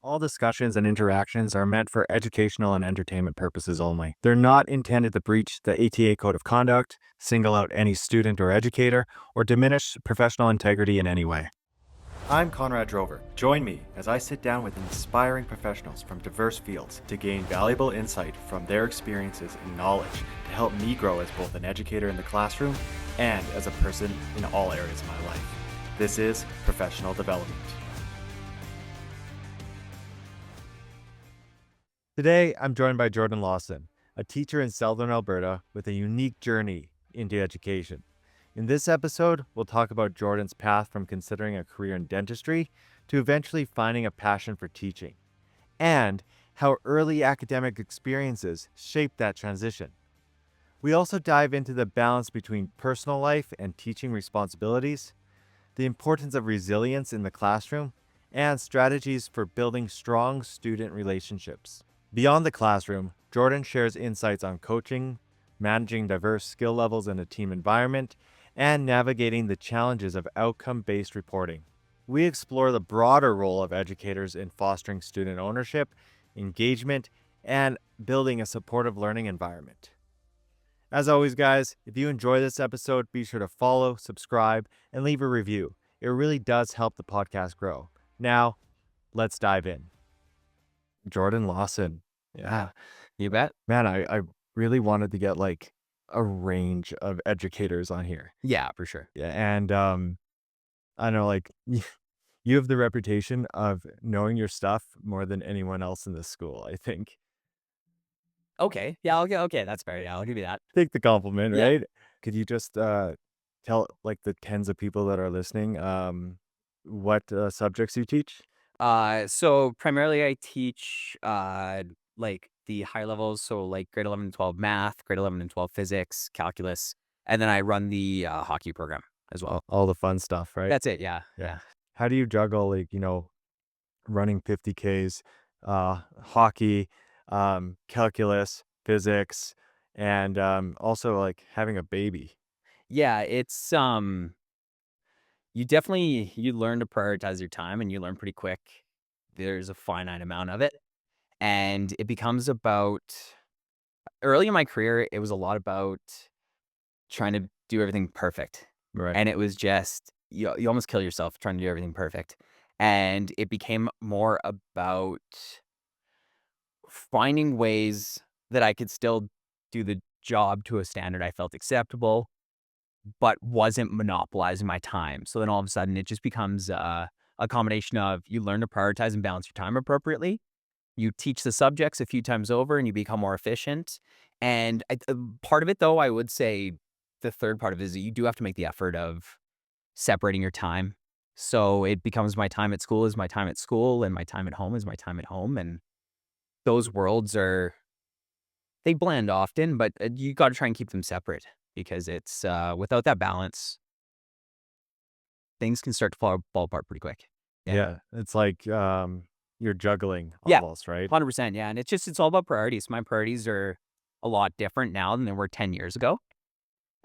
All discussions and interactions are meant for educational and entertainment purposes only. They're not intended to breach the ATA Code of Conduct, single out any student or educator, or diminish professional integrity in any way. I'm Conrad Drover. Join me as I sit down with inspiring professionals from diverse fields to gain valuable insight from their experiences and knowledge to help me grow as both an educator in the classroom and as a person in all areas of my life. This is Professional Development. Today, I'm joined by Jordan Lawson, a teacher in Southern Alberta with a unique journey into education. In this episode, we'll talk about Jordan's path from considering a career in dentistry to eventually finding a passion for teaching, and how early academic experiences shaped that transition. We also dive into the balance between personal life and teaching responsibilities, the importance of resilience in the classroom, and strategies for building strong student relationships. Beyond the classroom, Jordan shares insights on coaching, managing diverse skill levels in a team environment, and navigating the challenges of outcome-based reporting. We explore the broader role of educators in fostering student ownership, engagement, and building a supportive learning environment. As always, guys, if you enjoy this episode, be sure to follow, subscribe, and leave a review. It really does help the podcast grow. Now, let's dive in. Jordan Lawson. Yeah. You bet. Man, I really wanted to get like a range of educators on here. Yeah, for sure. Yeah. And I know like you have the reputation of knowing your stuff more than anyone else in this school, I think. Okay. Yeah, okay, that's fair. Yeah, I'll give you that. Take the compliment, Yeah. right? Could you just tell like the tens of people that are listening what subjects you teach? So primarily I teach like the high levels, so like grade 11 and 12 math, grade 11 and 12 physics, calculus, and then I run the hockey program as well. All the fun stuff, right? That's it. Yeah. Yeah. Yeah. How do you juggle like, running 50Ks, hockey, calculus, physics, and also like having a baby? Yeah, it's you learn to prioritize your time and you learn pretty quick. There's a finite amount of it. And it becomes about early in my career, it was a lot about trying to do everything perfect. Right. And it was just you almost kill yourself trying to do everything perfect. And it became more about finding ways that I could still do the job to a standard I felt acceptable, but wasn't monopolizing my time. So then all of a sudden it just becomes a combination of you learn to prioritize and balance your time appropriately. You teach the subjects a few times over and you become more efficient. And part of it, though, I would say the third part of it is that you do have to make the effort of separating your time. So it becomes my time at school is my time at school and my time at home is my time at home. And those worlds they blend often, but you got to try and keep them separate because it's without that balance, things can start to fall apart pretty quick. Yeah. It's like you're juggling Yeah, almost, right? 100%. Yeah. And it's all about priorities. My priorities are a lot different now than they were 10 years ago.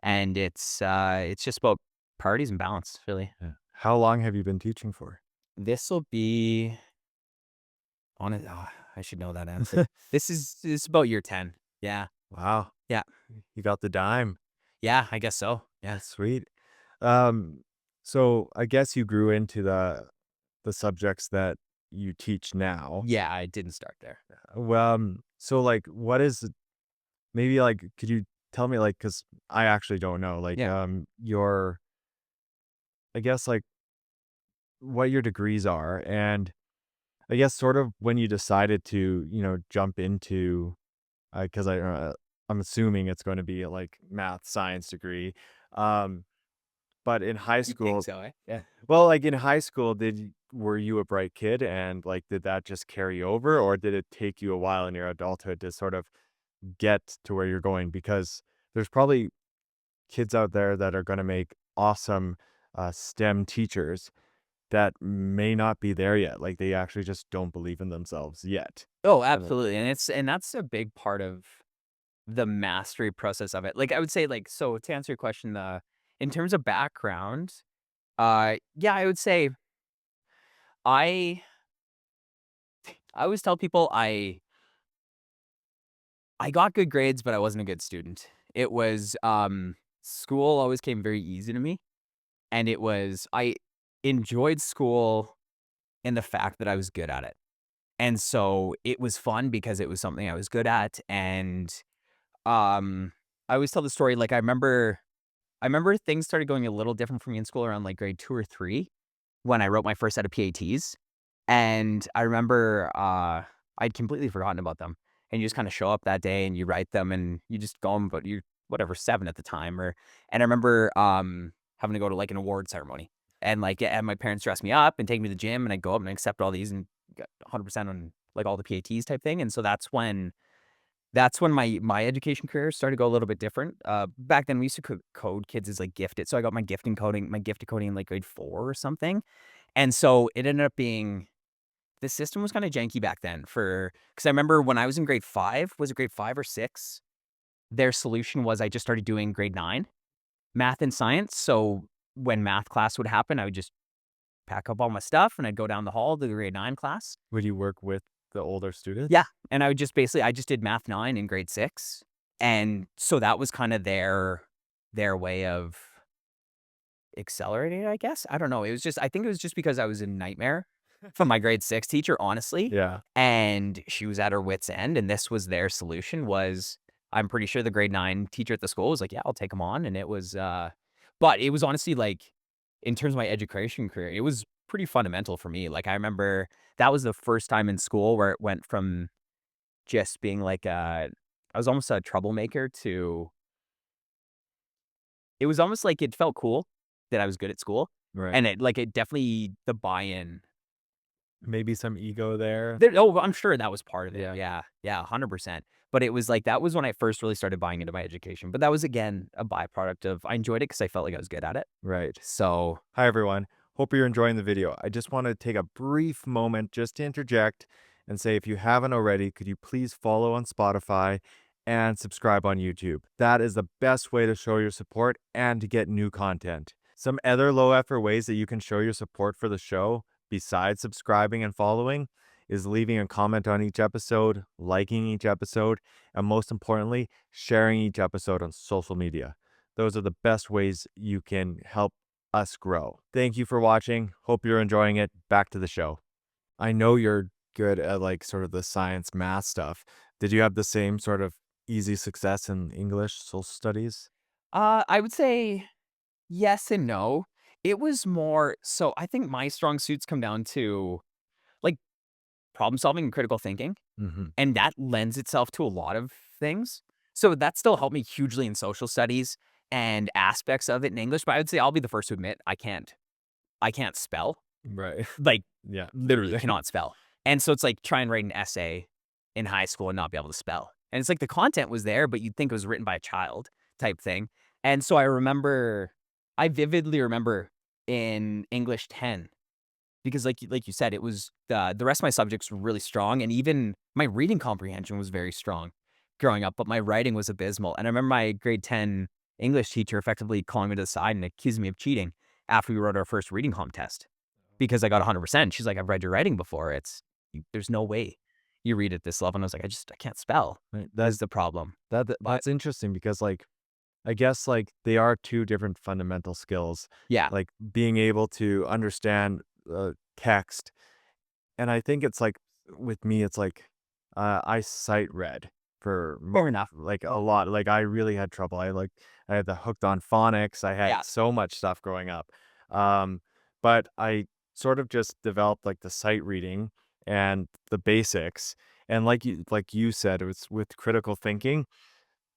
And it's just about priorities and balance, really. Yeah. How long have you been teaching for? This'll be on it. Oh, I should know that answer. This is about year 10. Yeah. Wow. Yeah. You got the dime. Yeah, I guess so. Yeah. Sweet. Um, so I guess you grew into the subjects that you teach now. Yeah, I didn't start there. Well, so like, what is maybe like? Could you tell me like, because I actually don't know, like, Yeah. your, I guess like what your degrees are, and I guess sort of when you decided to, jump into, because I'm assuming it's going to be like math science degree, um, but in high You think school, so, eh? Yeah. well, like in high school, were you a bright kid and like did that just carry over or did it take you a while in your adulthood to sort of get to where you're going? Because there's probably kids out there that are going to make awesome STEM teachers that may not be there yet. Like they actually just don't believe in themselves yet. Oh, Uh, absolutely. And that's a big part of the mastery process of it. Like I would say like so to answer your question, in terms of background, yeah, I would say I I always tell people I got good grades, but I wasn't a good student. It was, school always came very easy to me, and I enjoyed school in the fact that I was good at it. And so it was fun because it was something I was good at, and, um, I always tell the story, like, I remember things started going a little different for me in school around, like, grade 2 or 3 when I wrote my first set of PATs, and I remember, I'd completely forgotten about them, and you just kinda show up that day and you write them and you just go home, but you're whatever, 7 at the time, and I remember, having to go to, like, an award ceremony, and, like, yeah, and my parents dressed me up and take me to the gym, and I'd go up and accept all these and get 100% on, like, all the PATs type thing, and so that's when my education career started to go a little bit different. Back then we used to code kids as, like, gifted, so I got my gifted coding in, like, grade 4 or something, and so it ended up being the system was kinda janky back then because I remember when I was in grade 5, was it grade 5 or 6? Their solution was I just started doing grade 9 math and science, so when math class would happen, I would just pack up all my stuff and I'd go down the hall to the grade 9 class. Would you work with the older Yeah, students? and I just did math 9 in grade 6, and so that was kinda their way of accelerating it, I guess? I don't know, I think it was just because I was a nightmare from my grade 6 teacher, honestly, Yeah. and she was at her wit's end, and this was their solution was I'm pretty sure the grade 9 teacher at the school was like, "Yeah, I'll take him on," and but it was honestly, like, in terms of my education career, it was pretty fundamental for me, like, I remember that was the first time in school where it went from just being like I was almost a troublemaker to it was almost like it felt cool that I was good at school, Right. and it definitely the buy-in Maybe some ego there. I'm sure that was part of it, Yeah. yeah, yeah, 100%, but it was like that was when I first really started buying into my education, but that was, again, a byproduct of I enjoyed it because I felt like I was good at it, Right. so Hi, everyone. Hope you're enjoying the video. I just want to take a brief moment just to interject and say if you haven't already, could you please follow on Spotify and subscribe on YouTube? That is the best way to show your support and to get new content. Some other low effort ways that you can show your support for the show, besides subscribing and following, is leaving a comment on each episode, liking each episode, and most importantly, sharing each episode on social media. Those are the best ways you can help us grow. Thank you for watching. Hope you're enjoying it. Back to the show. I know you're good at like sort of the science math stuff. Did you have the same sort of easy success in English social studies? I would say yes and no. It was more so I think my strong suits come down to, like, problem solving and critical thinking. Mm-hmm. And that lends itself to a lot of things. So that still helped me hugely in social studies and aspects of it in English, but I would say I'll be the first to admit I can't spell, Right. like, Yeah. literally cannot spell. And so it's like try and write an essay in high school and not be able to spell. And it's like the content was there, but you'd think it was written by a child type thing. And so I vividly remember in English 10 because like you said, it was the rest of my subjects were really strong, and even my reading comprehension was very strong growing up, but my writing was abysmal. And I remember my grade 10 English teacher effectively calling me to the side and accusing me of cheating after we wrote our first reading comp test because I got 100%. She's like, "I've read your writing before. There's no way you read at this level." And I was like, I can't spell Right. is the problem. But That's interesting because like I guess like they are two different fundamental skills. yeah, Like being able to understand text. And I think it's like with me, it's like I sight read for fair enough. like a lot. Like I really had trouble. I had the hooked on phonics. I had Yeah, so much stuff growing up. Um, but I sort of just developed like the sight reading and the basics. And like you said, it was with critical thinking.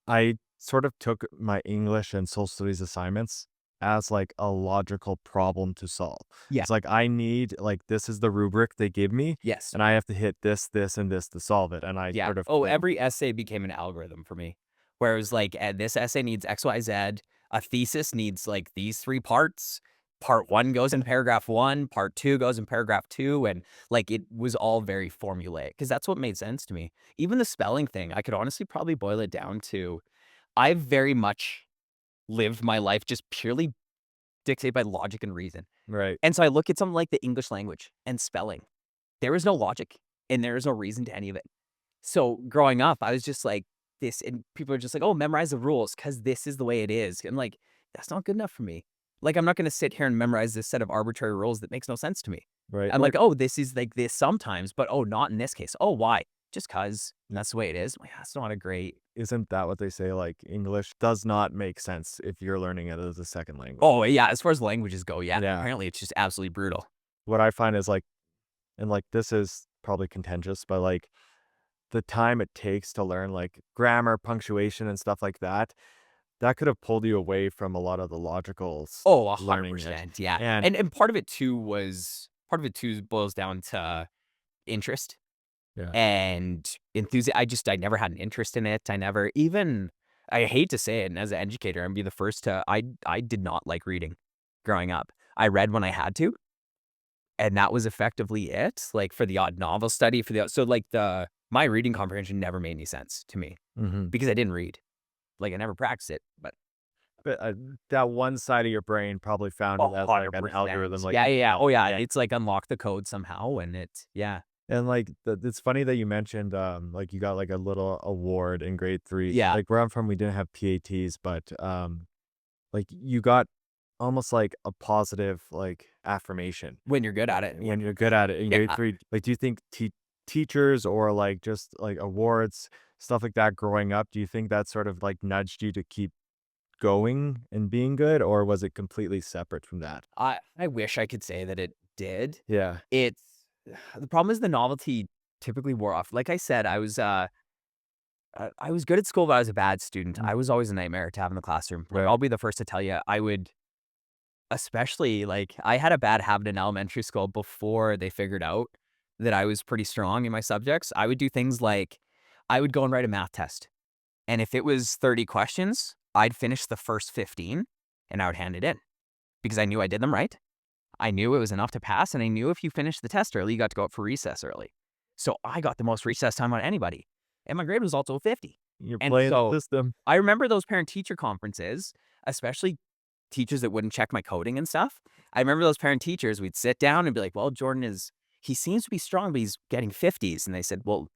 I sort of took my English and social studies assignments as like a logical problem to solve. yeah, It's like I need like this is the rubric they give me, yes. and I have to hit this, this, and this to solve it. And I Yeah. sort of Oh, like every essay became an algorithm for me. Where it was like, this essay needs X, Y, Z. A thesis needs like these 3 parts. Part 1 goes in paragraph 1, part 2 goes in paragraph 2, and like it was all very formulaic because that's what made sense to me. Even the spelling thing, I could honestly probably boil it down to I've very much lived my life just purely dictated by logic and reason. right. And so I look at something like the English language and spelling. There is no logic and there's no reason to any of it. So growing up, I was just like this, and people are just like, "Oh, memorize the rules because this is the way it is." I'm like, that's not good enough for me. Like, I'm not going to sit here and memorize this set of arbitrary rules that makes no sense to me. Right. I'm Like, like, oh, this is like this sometimes, but oh, not in this case. Oh, why? Just cause that's the way it is. I'm like, that's not a great. isn't that what they say? Like, English does not make sense if you're learning it as a second language. Oh yeah, as far as languages go, yeah. Yeah. Apparently, it's just absolutely brutal. What I find is like, and like, this is probably contentious, but like, the time it takes to learn like grammar, punctuation, and stuff like that, that could have pulled you away from a lot of the logicals Oh, a hundred learning it. percent, yeah. And And part of it too boils down to interest. yeah, And I never had an interest in it. I hate to say it, and as an educator, I'd be the first to I did not like reading growing up. I read when I had to, and that was effectively it, like, for the odd novel study, my reading comprehension never made any sense to me hmm because I didn't read. Like, I never practiced it, but but that one side of your brain probably found it as like an algorithm, 100%. like Yeah, yeah, yeah. Oh, yeah, it's, like, unlock the code somehow, and yeah. and like it's funny that you mentioned like you got like a little award in grade three. Yeah. Like where I'm from, we didn't have PATs, but like you got almost like a positive like affirmation When you're good at it. when you're good at it in grade Yeah. three. Like, do you think teachers or like just like awards, stuff like that growing up, do you think that sort of like nudged you to keep going and being good, or was it completely separate from that? I wish I could say that it did. Yeah. It's the problem is the novelty typically wore off. Like I said, I was good at school, but I was a bad student. Mm. I was always a nightmare to have in the classroom. Like, Right. I'll be the first to tell you, I would especially like I had a bad habit in elementary school before they figured out that I was pretty strong in my subjects. I would do things like I would go and write a math test. And if it was 30 questions, I'd finish the first 15 and I would hand it in because I knew I did them right. I knew it was enough to pass, and I knew if you finished the test early, you got to go out for recess early. So I got the most recess time out of anybody, and my grade was also 50. You're And playing the so system. I remember those parent-teacher conferences, especially teachers that wouldn't check my coding and stuff. I remember those parent-teachers, we'd sit down and be like, "Well, he seems to be strong, but he's getting 50s." And they said, "Well,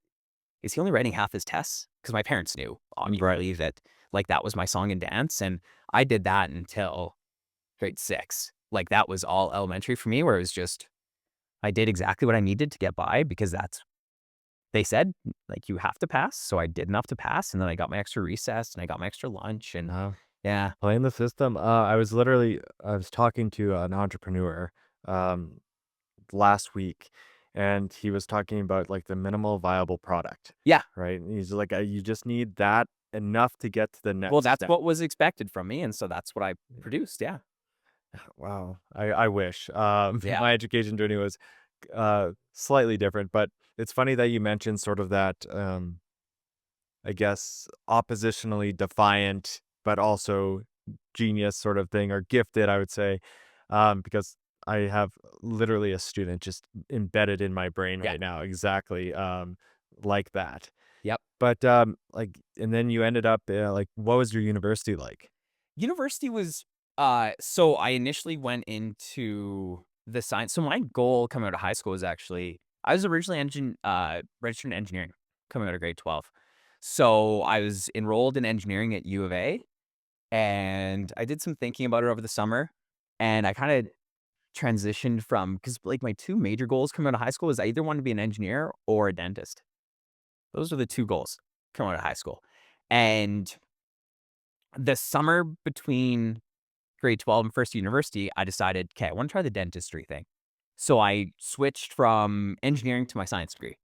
is he only writing half his tests?" Because my parents knew, Right. obviously, that like that was my song and dance, and I did that until grade 6. Like, that was all elementary for me, where it was just I did exactly what I needed to get by because that's they said, like, "You have to pass," so I did enough to pass, and then I got my extra recess, and I got my extra lunch, and Uh, yeah. playing the system. I was talking to an entrepreneur um last week, and he was talking about like the minimal viable product, Yeah. right? And he's like, you just need that enough to get to the Well, next that's step." what was expected from me, and so that's what I produced, yeah. Wow. I wish. Yeah. My education journey was slightly different, but it's funny that you mentioned sort of that I guess oppositionally defiant, but also genius sort of thing, or gifted, I would say, because I have literally a student just embedded in my brain Yeah. right now, exactly like that. Yep. But like, and then you ended up like, what was your university like? University was, so I initially went into the science so my goal coming out of high school was actually I was originally registered in engineering coming out of grade 12. So I was enrolled in engineering at U of A, and I did some thinking about it over the summer, and I kinda transitioned from because like, my 2 major goals coming out of high school is I either wanted to be an engineer or a dentist. Those are the 2 goals coming out of high school, and the summer between grade 12 and first university, I decided, okay, I want to try the dentistry thing. So I switched from engineering to my science degree.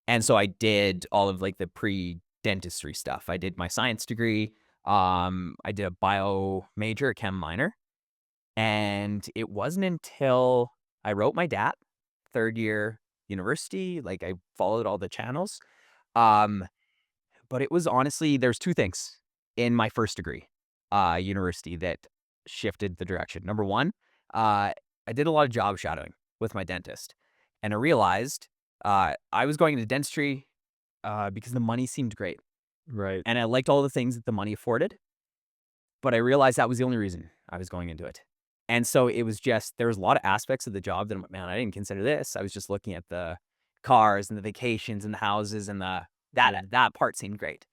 And so I did all of like the pre-dentistry stuff. I did my science degree. I did a bio major, a chem minor. And it wasn't until I wrote my DAT, third year university, like I followed all the channels. Um, but it was honestly, there's 2 things in my first degree, university that shifted the direction. Number 1, I did a lot of job shadowing with my dentist, and I realized, I was going into dentistry, because the money seemed great, Right. and I liked all the things that the money afforded, but I realized that was the only reason I was going into it. And so it was just there was a lot of aspects of the job that I'm like, "Man, I didn't consider this." I was just looking at the cars and the vacations and the houses and that part seemed great.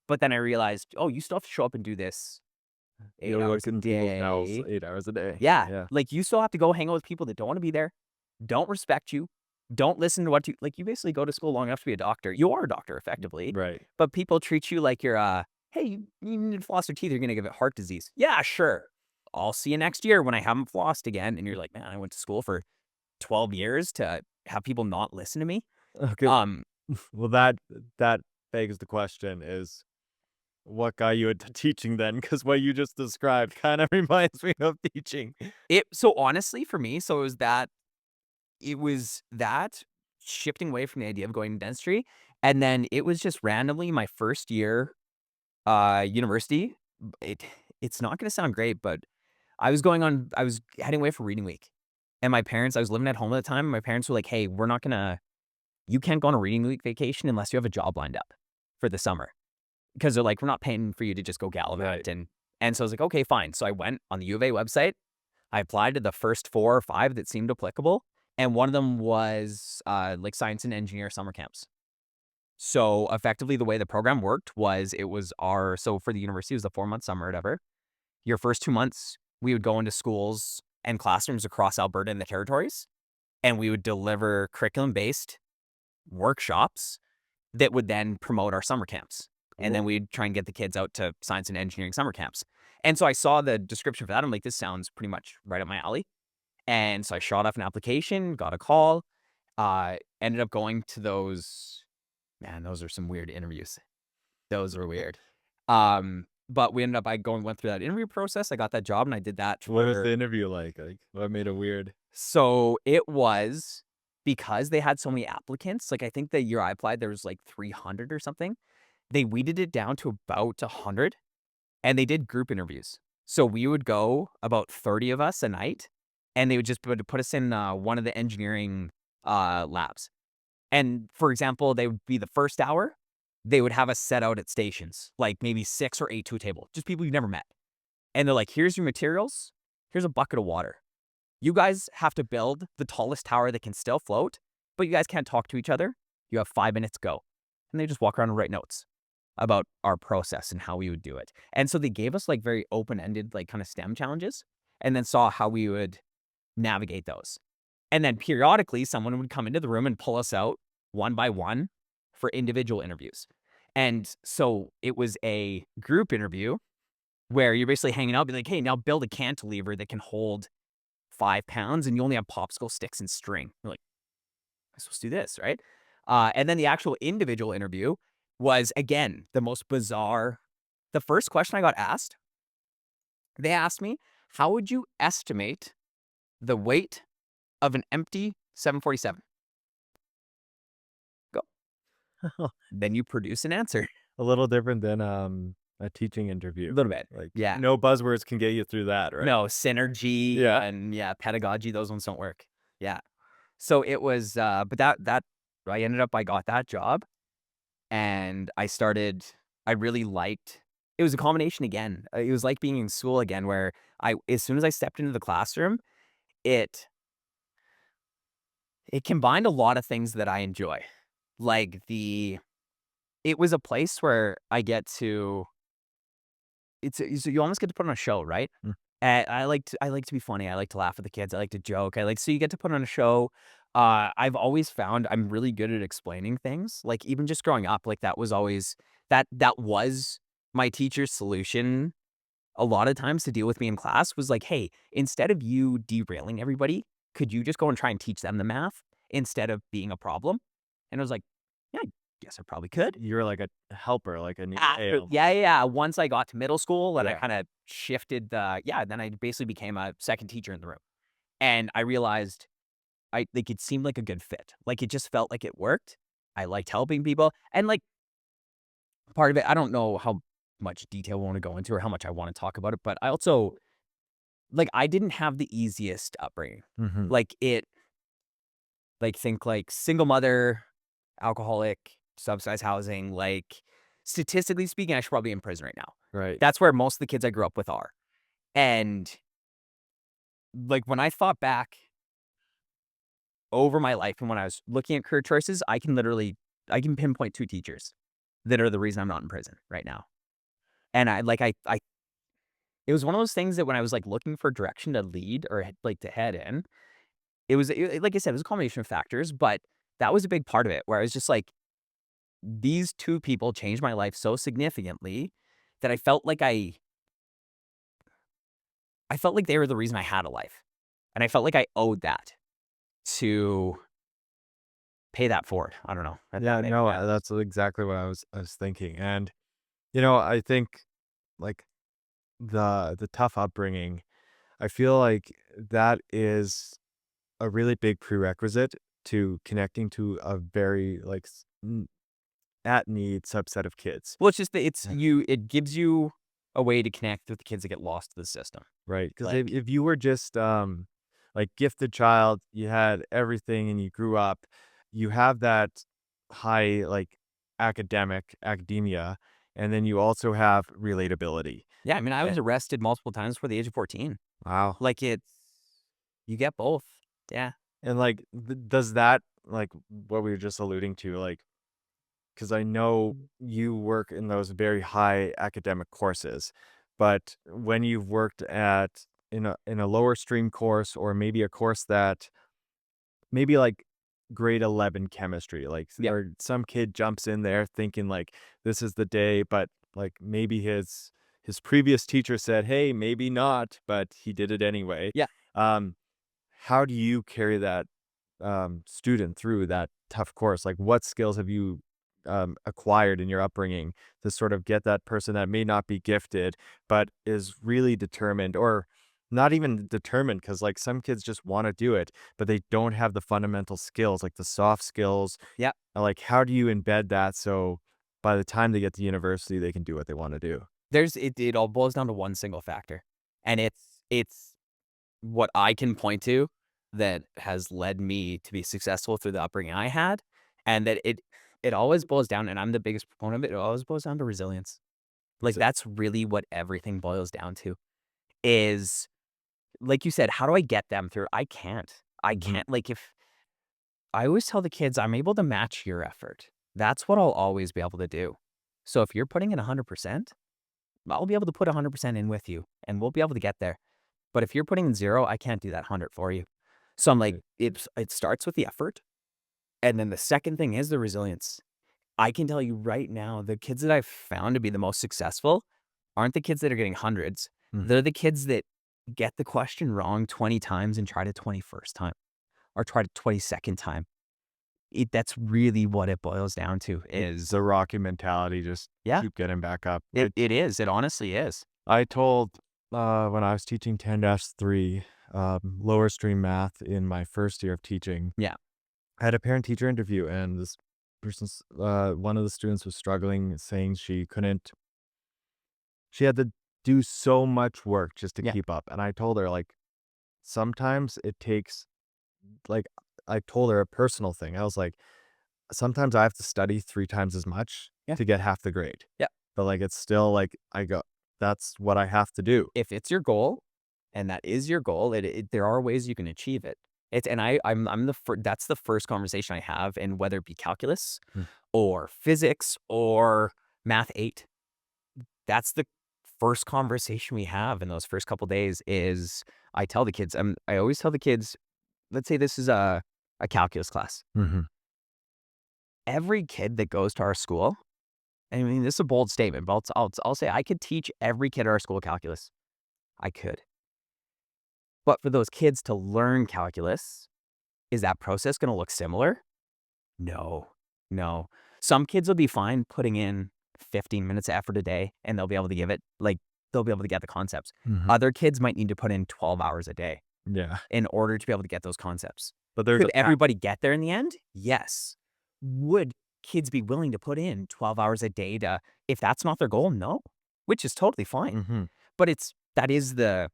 But then I realized, oh, you still have to show up and do this 8 You're hours a looking people's house day. 8 hours a day. Yeah, Yeah. like, you still have to go hang out with people that don't wanna be there, don't respect you, don't listen to what you like, you basically go to school long enough to be a doctor. You are a doctor effectively, Right. but people treat you like you're, "Hey, you need to floss your teeth, you're gonna get heart disease." "Yeah, sure. I'll see you next year when I haven't flossed again." And you're like, "Man, I went to school for 12 years to have people not listen to me?" Okay. Um, Well, that begs the question is what got you into teaching then? Because what you just described kind of reminds me of teaching. so honestly, for me, it was that shifting away from the idea of going to dentistry, and then it was just randomly my first year, university. It it's not gonna sound great, but I was heading away for reading week, and I was living at home at the time, and my parents were like, "Hey, you can't go on a reading week vacation unless you have a job lined up for the summer." Because they're like, "We're not paying for you to just go Right. gallivant," and so I was like, "Okay, fine." So I went on the U of A website, I applied to the first 4 or 5 that seemed applicable, and one of them was, like, science and engineer summer camps. So, effectively, the way the program worked was it was our so for the university, it was a 4-month summer or whatever. Your first 2 months, we would go into schools and classrooms across Alberta and the territories, and we would deliver curriculum-based workshops that would then promote our summer camps. And then Cool. we'd try and get the kids out to science and engineering summer camps. And so I saw the description for that. I'm like, this sounds pretty much right up my alley. And so I shot off an application, got a call, ended up going to those. Man, those are some weird interviews. Those were weird. But we ended up I going went through that interview process. I got that job and I did that What was for the interview like? Like, what made it weird? so it was because they had so many applicants. Like I think the year I applied, there was like 300 or something. They weeded it down to about 100 and they did group interviews. So we would go about 30 of us a night and they would just put us in one of the engineering labs. And for example, they would be the first hour, they would have us set out at stations, like maybe 6 or 8 to a table, just people you've never met. And they're like, here's your materials, here's a bucket of water. You guys have to build the tallest tower that can still float, but you guys can't talk to each other. You have 5 minutes, go. And they just walk around and write notes about our process and how we would do it. And so they gave us like very open-ended, like kind of STEM challenges and then saw how we would navigate those. And then periodically, someone would come into the room and pull us out one by one for individual interviews. And so it was a group interview where you're basically hanging out, be like, hey, now build a cantilever that can hold 5 pounds and you only have popsicle sticks and string. You're like, I'm supposed to do this, right? And then the actual individual interview was, again, the most bizarre. The first question I got asked, they asked me, how would you estimate the weight of an empty 747? Go. Then you produce an answer. A little different than a teaching A interview. little bit. Like Yeah. no buzzwords can get you through that, right? No, synergy Yeah. and yeah, pedagogy, those ones don't work. Yeah. So it was, but that I got that job and I really liked, it was a combination again. It was like being in school again, where as soon as I stepped into the classroom, it, it combined a lot of things that I enjoy. Like it was a place where you almost get to put on a show, right? Mm. And I like to be funny. I like to laugh at the kids. I like to joke. So you get to put on a show. I've always found I'm really good at explaining things. Like even just growing up, like that was always that was my teacher's solution. A lot of times to deal with me in class was like, hey, instead of you derailing everybody, could you just go and try and teach them the math instead of being a problem? And I was like, yeah, I guess I probably could. You're like a helper, like an EA After almost. yeah. Once I got to middle school and I Yeah. kinda shifted then I basically became a second teacher in the room. And I realized it seemed like a good fit. Like, it just felt like it worked. I liked helping people. And, like, part of it, I don't know how much detail I wanna go into or how much I wanna talk about it, but I also I didn't have the easiest upbringing. Hmm. Like, think, like, single mother, alcoholic, subsidized housing, like, statistically speaking, I should probably be in prison right now. Right. That's where most of the kids I grew up with are. And, like, when I thought back, over my life and when I was looking at career choices, I can pinpoint 2 teachers that are the reason I'm not in prison right now. And I it was one of those things that when I was, like, looking for direction to lead or, like, to head in, like I said, it was a combination of factors, but that was a big part of it where I was just like, these 2 people changed my life so significantly that I felt like they were the reason I had a life, and I felt like I owed that to pay that forward. I don't know. Yeah, Maybe no, that that's exactly what I was thinking. And I think like the tough upbringing, I feel like that is a really big prerequisite to connecting to a very at need subset of kids. well, it's just that Yeah. it gives you a way to connect with the kids that get lost to the system. Right? Because Like, if you were just like gifted child, you had everything and you grew up, you have that high like academia, and then you also have relatability. yeah, I mean, I Eh, was arrested multiple times before the age of 14. Wow. Like, you get both. Yeah. And like, does that like what we were just alluding to, like, because I know you work in those very high academic courses, but when you've worked at in a lower stream course or maybe a course that maybe like grade 11 chemistry, like Yep. or some kid jumps in there thinking like this is the day, but like maybe his previous teacher said, "Hey, maybe not," but he did it anyway. Yeah. Um, how do you carry that student through that tough course? Like, what skills have you acquired in your upbringing to sort of get that person that may not be gifted, but is really determined, or not even determined, because like some kids just want to do it, but they don't have the fundamental skills, like the soft skills. Yeah. Like, how do you embed that so by the time they get to university, they can do what they want to do? It all boils down to one single factor, and it's what I can point to that has led me to be successful through the upbringing I had, and that it always boils down, and I'm the biggest proponent of it, it always boils down to resilience. Like, So, that's really what everything boils down to, is, like you said, how do I get them through? I can't. I mhm. can't, like, if I always tell the kids, "I'm able to match your effort." That's what I'll always be able to do. So if you're putting in 100%, I'll be able to put 100% in with you, and we'll be able to get there. But if you're putting in 0, I can't do that 100 for you. So I'm like, Right. it starts with the effort, and then the second thing is the resilience. I can tell you right now, the kids that I've found to be the most successful aren't the kids that are getting hundreds. Mhm. They're the kids that get the question wrong 20 times and try to 21st time or try to 22nd time. That's really what it boils down to is, The Rocky mentality, just yeah, keep getting back up. it is. It honestly is. I told when I was teaching 10-3 lower stream math in my first year of teaching, Yeah. I had a parent teacher interview, and this person's one of the students was struggling, saying she had to do so much work just to Yeah. keep up. And I told her, like, sometimes it takes, like, I told her a personal thing. I was like, sometimes I have to study 3 times as much Yeah. to get half the grade. Yeah. But like, it's still like, that's what I have to do. If it's your goal, and that is your goal, there are ways you can achieve it. It's and I'm that's the first conversation I have, and whether it be calculus Hmm. or physics or math 8, that's the first conversation we have in those first couple days is I always tell the kids, let's say this is a calculus class. Mhm. Every kid that goes to our school, I mean, this is a bold statement, but I'll say I could teach every kid at our school calculus. I could. But for those kids to learn calculus, is that process gonna look similar? No. No. Some kids will be fine putting in 15 minutes of effort a day, and they'll be able to they'll be able to get the concepts. Mhm. Other kids might need to put in 12 hours a day Yeah. in order to be able to get those concepts. But there's a Could everybody get there in the end? Yes. Would kids be willing to put in 12 hours a day to if that's not their goal? No, which is totally fine. Mhm. But that is the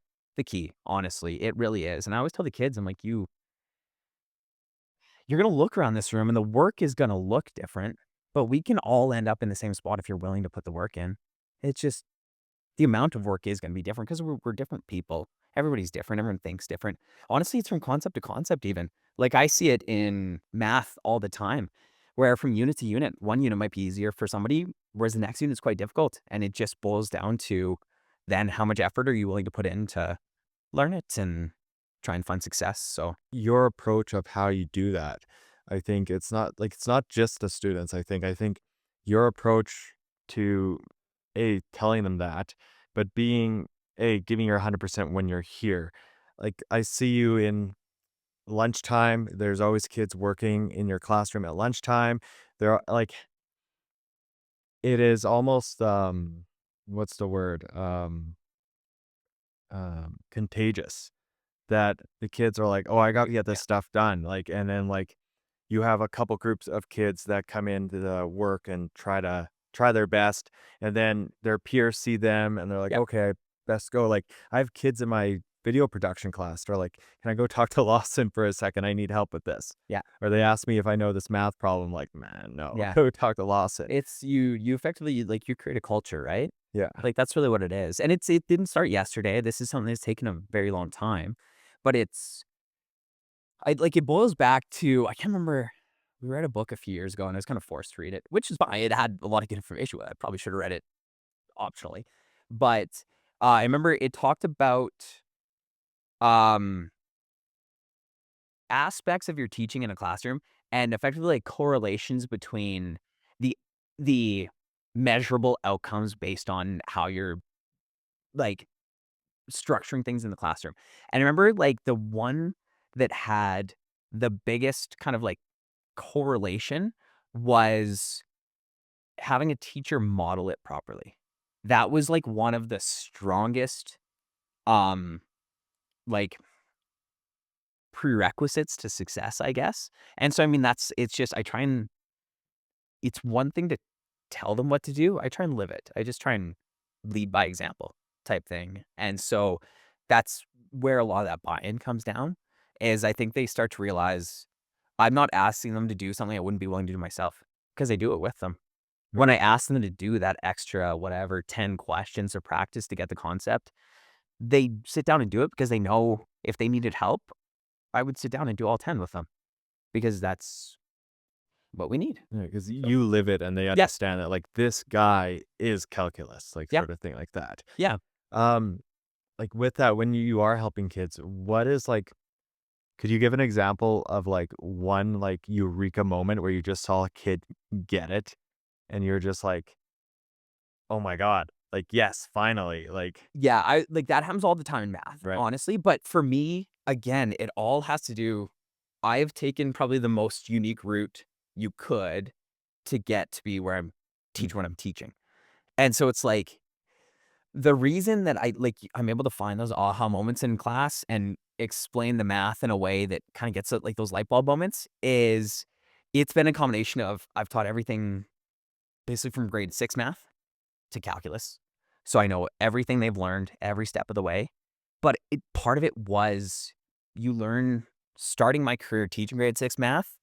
key, honestly. It really is. And I always tell the kids, I'm like, you're gonna look around this room and the work is gonna look different, but we can all end up in the same spot if you're willing to put the work in. It's just the amount of work is going to be different because we're different people. Everybody's different. Everyone thinks different. Honestly, it's from concept to concept even. Like I see it in math all the time, where from unit to unit, one unit might be easier for somebody, whereas the next unit is quite difficult. And it just boils down to then how much effort are you willing to put in to learn it and try and find success. So Your approach of how you do that, I think it's not just the students. I think your approach to telling them that, but being giving your 100% when you're here. Like I see you in lunchtime. There's always kids working in your classroom at lunchtime. There are like it is almost what's the word? Contagious that the kids are like, "Oh, I got to get yeah, this stuff done." Like, and then like you have a couple groups of kids that come into the work and try their best, and then their peers see them and they're like, yeah, "Okay, best go." Like, I have kids in my video production class. They're like, "Can I go talk to Lawson for a second? I need help with this." yeah, Or they ask me if I know this math problem. Like, man, no, yeah. go talk to Lawson. It's you effectively like you create a culture, right? Yeah. Like that's really what it is. And it didn't start yesterday. This is something that's taken a very long time. But I like it boils back to I can't remember we read a book a few years ago and I was kind of forced to read it, which is fine. It had a lot of good information with it. I probably should have read it optionally. But I remember it talked about um aspects of your teaching in a classroom and effectively like correlations between the the measurable outcomes based on how you're like structuring things in the classroom. And I remember like the one that had the biggest kind of like correlation was having a teacher model it properly. That was like one of the strongest um like prerequisites to success, I guess. And so I mean it's just I try and it's one thing to tell them what to do. I try and live it. I just try and lead by example type thing. And so that's where a lot of that buy-in comes down is I think they start to realize I'm not asking them to do something I wouldn't be willing to do myself because I do it with them. When I ask them to do that extra, whatever, 10 questions or practice to get the concept, they sit down and do it because they know if they needed help, I would sit down and do all 10 with them because that's what we need. Yeah, because So, you live it and they yeah, understand that like this guy is calculus, like yeah, sort of thing like that. yeah. Um, like with that, when you are helping kids, what is like, could you give an example of like one like eureka moment where you just saw a kid get it and you're just like, oh my God, like, yes, finally, like, Yeah, I like, that happens all the time in math, right. honestly, but for me, again, it all has to do I've taken probably the most unique route you could to get to be where I'm teaching what Mhm. I'm teaching, and so it's like, the reason that I'm able to find those aha moments in class and explain the math in a way that kinda gets at, like, those light bulb moments is it's been a combination of I've taught everything basically from grade 6 math to calculus. So I know everything they've learned every step of the way. But part of it was you learn starting my career teaching grade 6 math,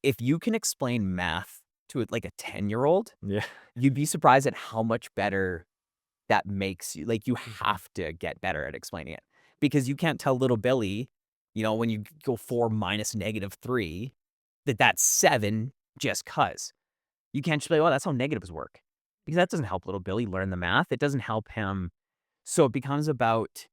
if you can explain math to like a 10-year-old, Yeah. you'd be surprised at how much better that makes you. Like you have to get better at explaining it because you can't tell little Billy, when you go 4 minus -3, that's 7 just cuz. You can't just be like, "Well, that's how negatives work." Because that doesn't help little Billy learn the math. It doesn't help him. So it becomes about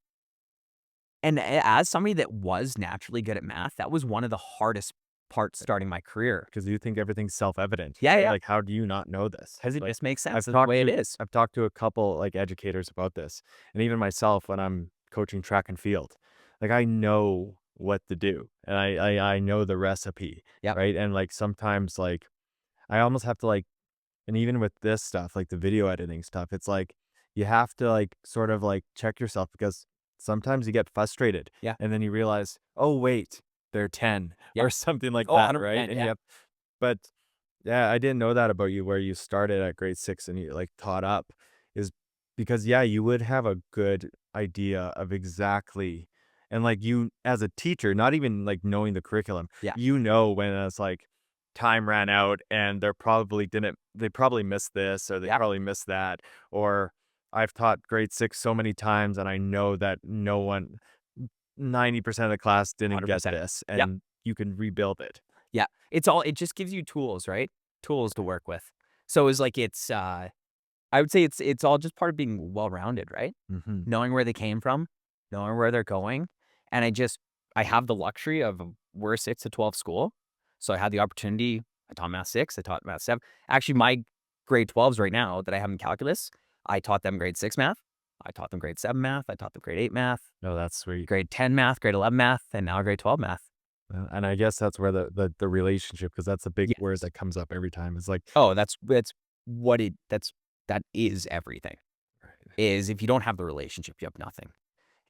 and as somebody that was naturally good at math, that was one of the hardest parts starting my career. Because you think everything's self-evident, Yeah, right? yeah, Like, how do you not know this? because it Like, just makes sense. I've That's the talked way it to is. I've talked to a couple like educators about this, and even myself when I'm coaching track and field. Like, I know what to do, and I know the recipe, Yep. right? And like sometimes like I almost have to like, and even with this stuff, like the video editing stuff, it's like you have to like sort of like check yourself because sometimes you get frustrated Yeah. and then you realize, oh wait, they're 10 Yeah. or something like Oh, that, right? 100%. And Yeah. but yeah, I didn't know that about you where you started at grade 6 and you like taught up is because yeah, you would have a good idea of exactly and like you as a teacher, not even like knowing the curriculum, Yeah. you know when it's like time ran out and they probably missed this or they Yeah. probably missed that or I've taught grade 6 so many times, and I know that 90% of the class didn't get 100%. this, Yep. and you can rebuild it. Yeah. It just gives you tools, right? Tools to work with. So it's like I would say it's all just part of being well-rounded, right? Mhm. Knowing where they came from, knowing where they're going, and I have the luxury of we're a 6 to 12 school, so I had the opportunity. I taught Math 6, I taught Math 7. Actually, my grade 12s right now that I have in calculus, I taught them grade 6 math, I taught them grade 7 math, I taught them grade 8 math, No, that's sweet. grade 10 math, grade 11 math, and now grade 12 math. And I guess that's where the relationship, because that's a big word Yes. that comes up every time. It's like, Oh, that's what it that is everything. right. Is if you don't have the relationship, you have nothing.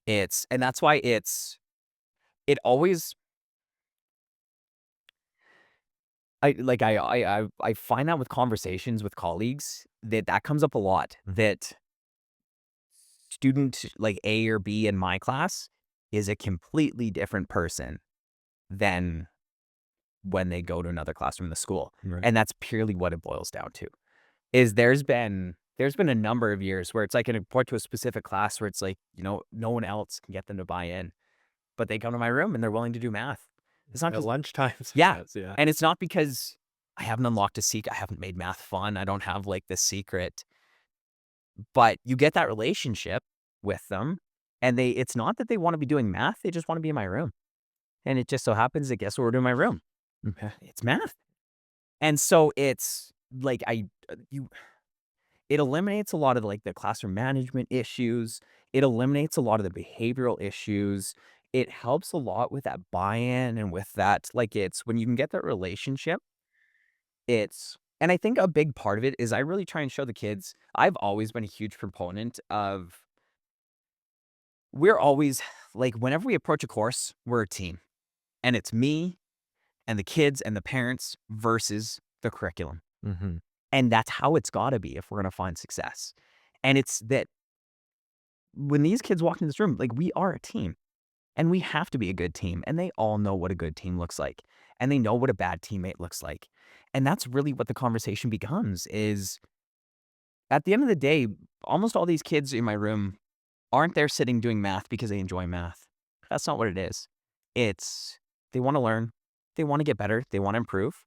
And that's why it always I find that with conversations with colleagues that comes up a lot, that student like A or B in my class is a completely different person than when they go to another classroom in the school. Right. And that's purely what it boils down to. Is there's been a number of years where it's like in a point to a specific class where it's like, no one else can get them to buy in, but they come to my room and they're willing to do math. It's not At because lunchtime yeah, sometimes, yeah. and it's not because I haven't unlocked a secret. I haven't made math fun. I don't have like the secret, but you get that relationship with them, and it's not that they want to be doing math. They just want to be in my room, and it just so happens that guess what we're doing in my room? It's math, and so it's like it eliminates a lot of like the classroom management issues. It eliminates a lot of the behavioral issues. It helps a lot with that buy-in and with that, like it's when you can get that relationship, and I think a big part of it is I really try and show the kids. I've always been a huge proponent of we're always like whenever we approach a course, we're a team. And it's me and the kids and the parents versus the curriculum. Mhm. And that's how it's got to be if we're going to find success. And it's that when these kids walk in this room, like we are a team and we have to be a good team. And they all know what a good team looks like. And they know what a bad teammate looks like. And that's really what the conversation becomes is at the end of the day, almost all these kids in my room aren't there sitting doing math because they enjoy math. That's not what it is. It's they want to learn, they want to get better, they want to improve.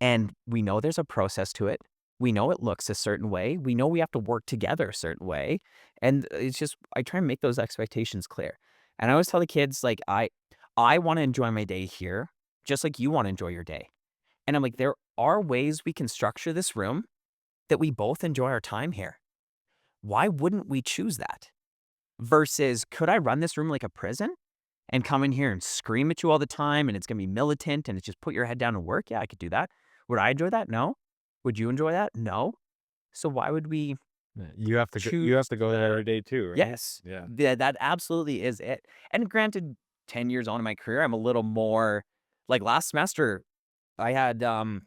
And we know there's a process to it. We know it looks a certain way. We know we have to work together a certain way. And it's just I try and make those expectations clear. And I always tell the kids like I want to enjoy my day here just like you want to enjoy your day. And I'm like there are ways we can structure this room that we both enjoy our time here. Why wouldn't we choose that? Versus, could I run this room like a prison and come in here and scream at you all the time and it's going to be militant and it's just put your head down and work? Yeah, I could do that. Would I enjoy that? No. Would you enjoy that? No. So why would we Yeah, you have to go there choose? every day too, right? Yes, Yeah. that absolutely is it. And granted, 10 years on in my career, I'm a little more like last semester, I had I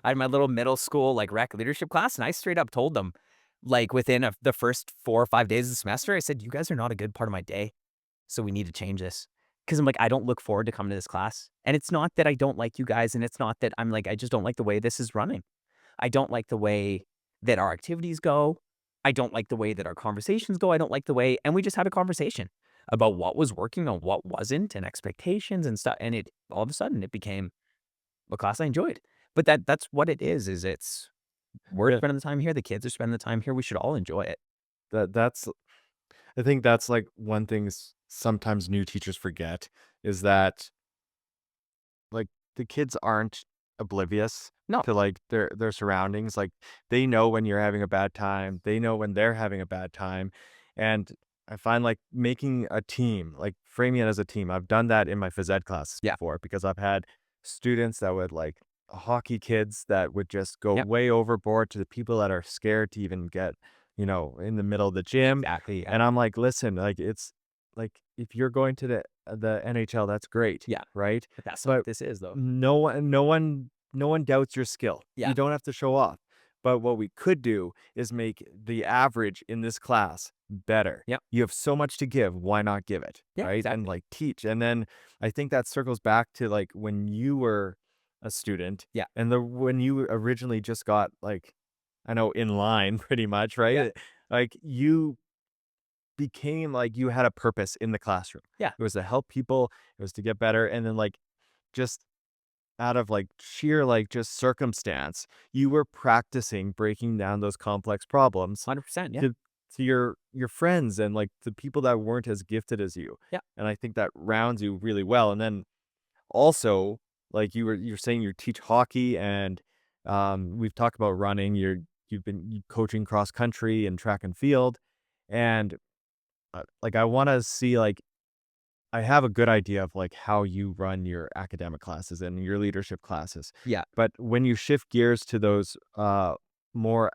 had my little middle school like rec leadership class, and I straight up told them, like within the first 4 or 5 days of the semester, I said, "You guys are not a good part of my day, so we need to change this." Because I'm like, I don't look forward to coming to this class, and it's not that I don't like you guys, and it's not that I'm like I just don't like the way this is running. I don't like the way that our activities go. I don't like the way that our conversations go. I don't like the way, and we just had a conversation about what was working and what wasn't, and expectations and stuff, and it all of a sudden it became a class I enjoyed. But that's what it is it's we're Yeah. spending the time here, the kids are spending the time here, we should all enjoy it. That's I think that's like one thing sometimes new teachers forget is that like the kids aren't oblivious No. to like their surroundings. Like they know when you're having a bad time. They know when they're having a bad time. And I find like making a team, like framing it as a team. I've done that in my phys ed classes Yeah. before because I've had students that would like hockey kids that would just go Yep. way overboard to the people that are scared to even get, in the middle of the gym. Exactly, yeah. And I'm like, listen, like it's like if you're going to the NHL, that's great, Yeah. right? But that's not what But this is, though. no one doubts your skill. Yeah. You don't have to show off. But what we could do is make the average in this class better. Yep. You have so much to give, why not give it? Yeah, Right? And exactly. like teach. And then I think that circles back to like when you were a student Yeah. and the when you originally just got like I know in line pretty much, Yeah. right? like you became like you had a purpose in the classroom. Yeah. It was to help people, it was to get better. And then like just out of like sheer like just circumstance, you were practicing breaking down those complex problems 100%. Yeah. to your friends and like the people that weren't as gifted as you. Yeah. And I think that rounds you really well. And then also, like you're saying you teach hockey and we've talked about running. You've been coaching cross country and track and field. And like I want to see like I have a good idea of like how you run your academic classes and your leadership classes. Yeah. But when you shift gears to those more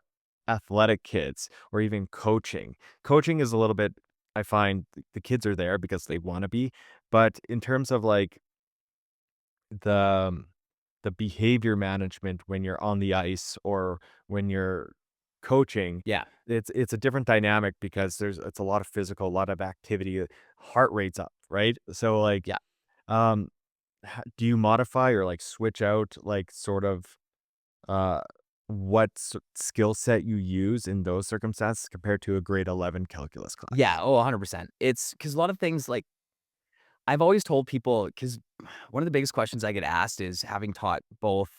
athletic kids or even coaching is a little bit, I find the kids are there because they want to be, but in terms of like the the behavior management when you're on the ice or when you're coaching, Yeah. it's a different dynamic because it's a lot of physical, a lot of activity, heart rate's up, right? So like, Yeah. um, do you modify or like switch out like sort of uh what skill set you use in those circumstances compared to a grade 11 calculus Yeah. class? Oh, 100%. It's because a lot of things like I've always told people, because one of the biggest questions I get asked is having taught both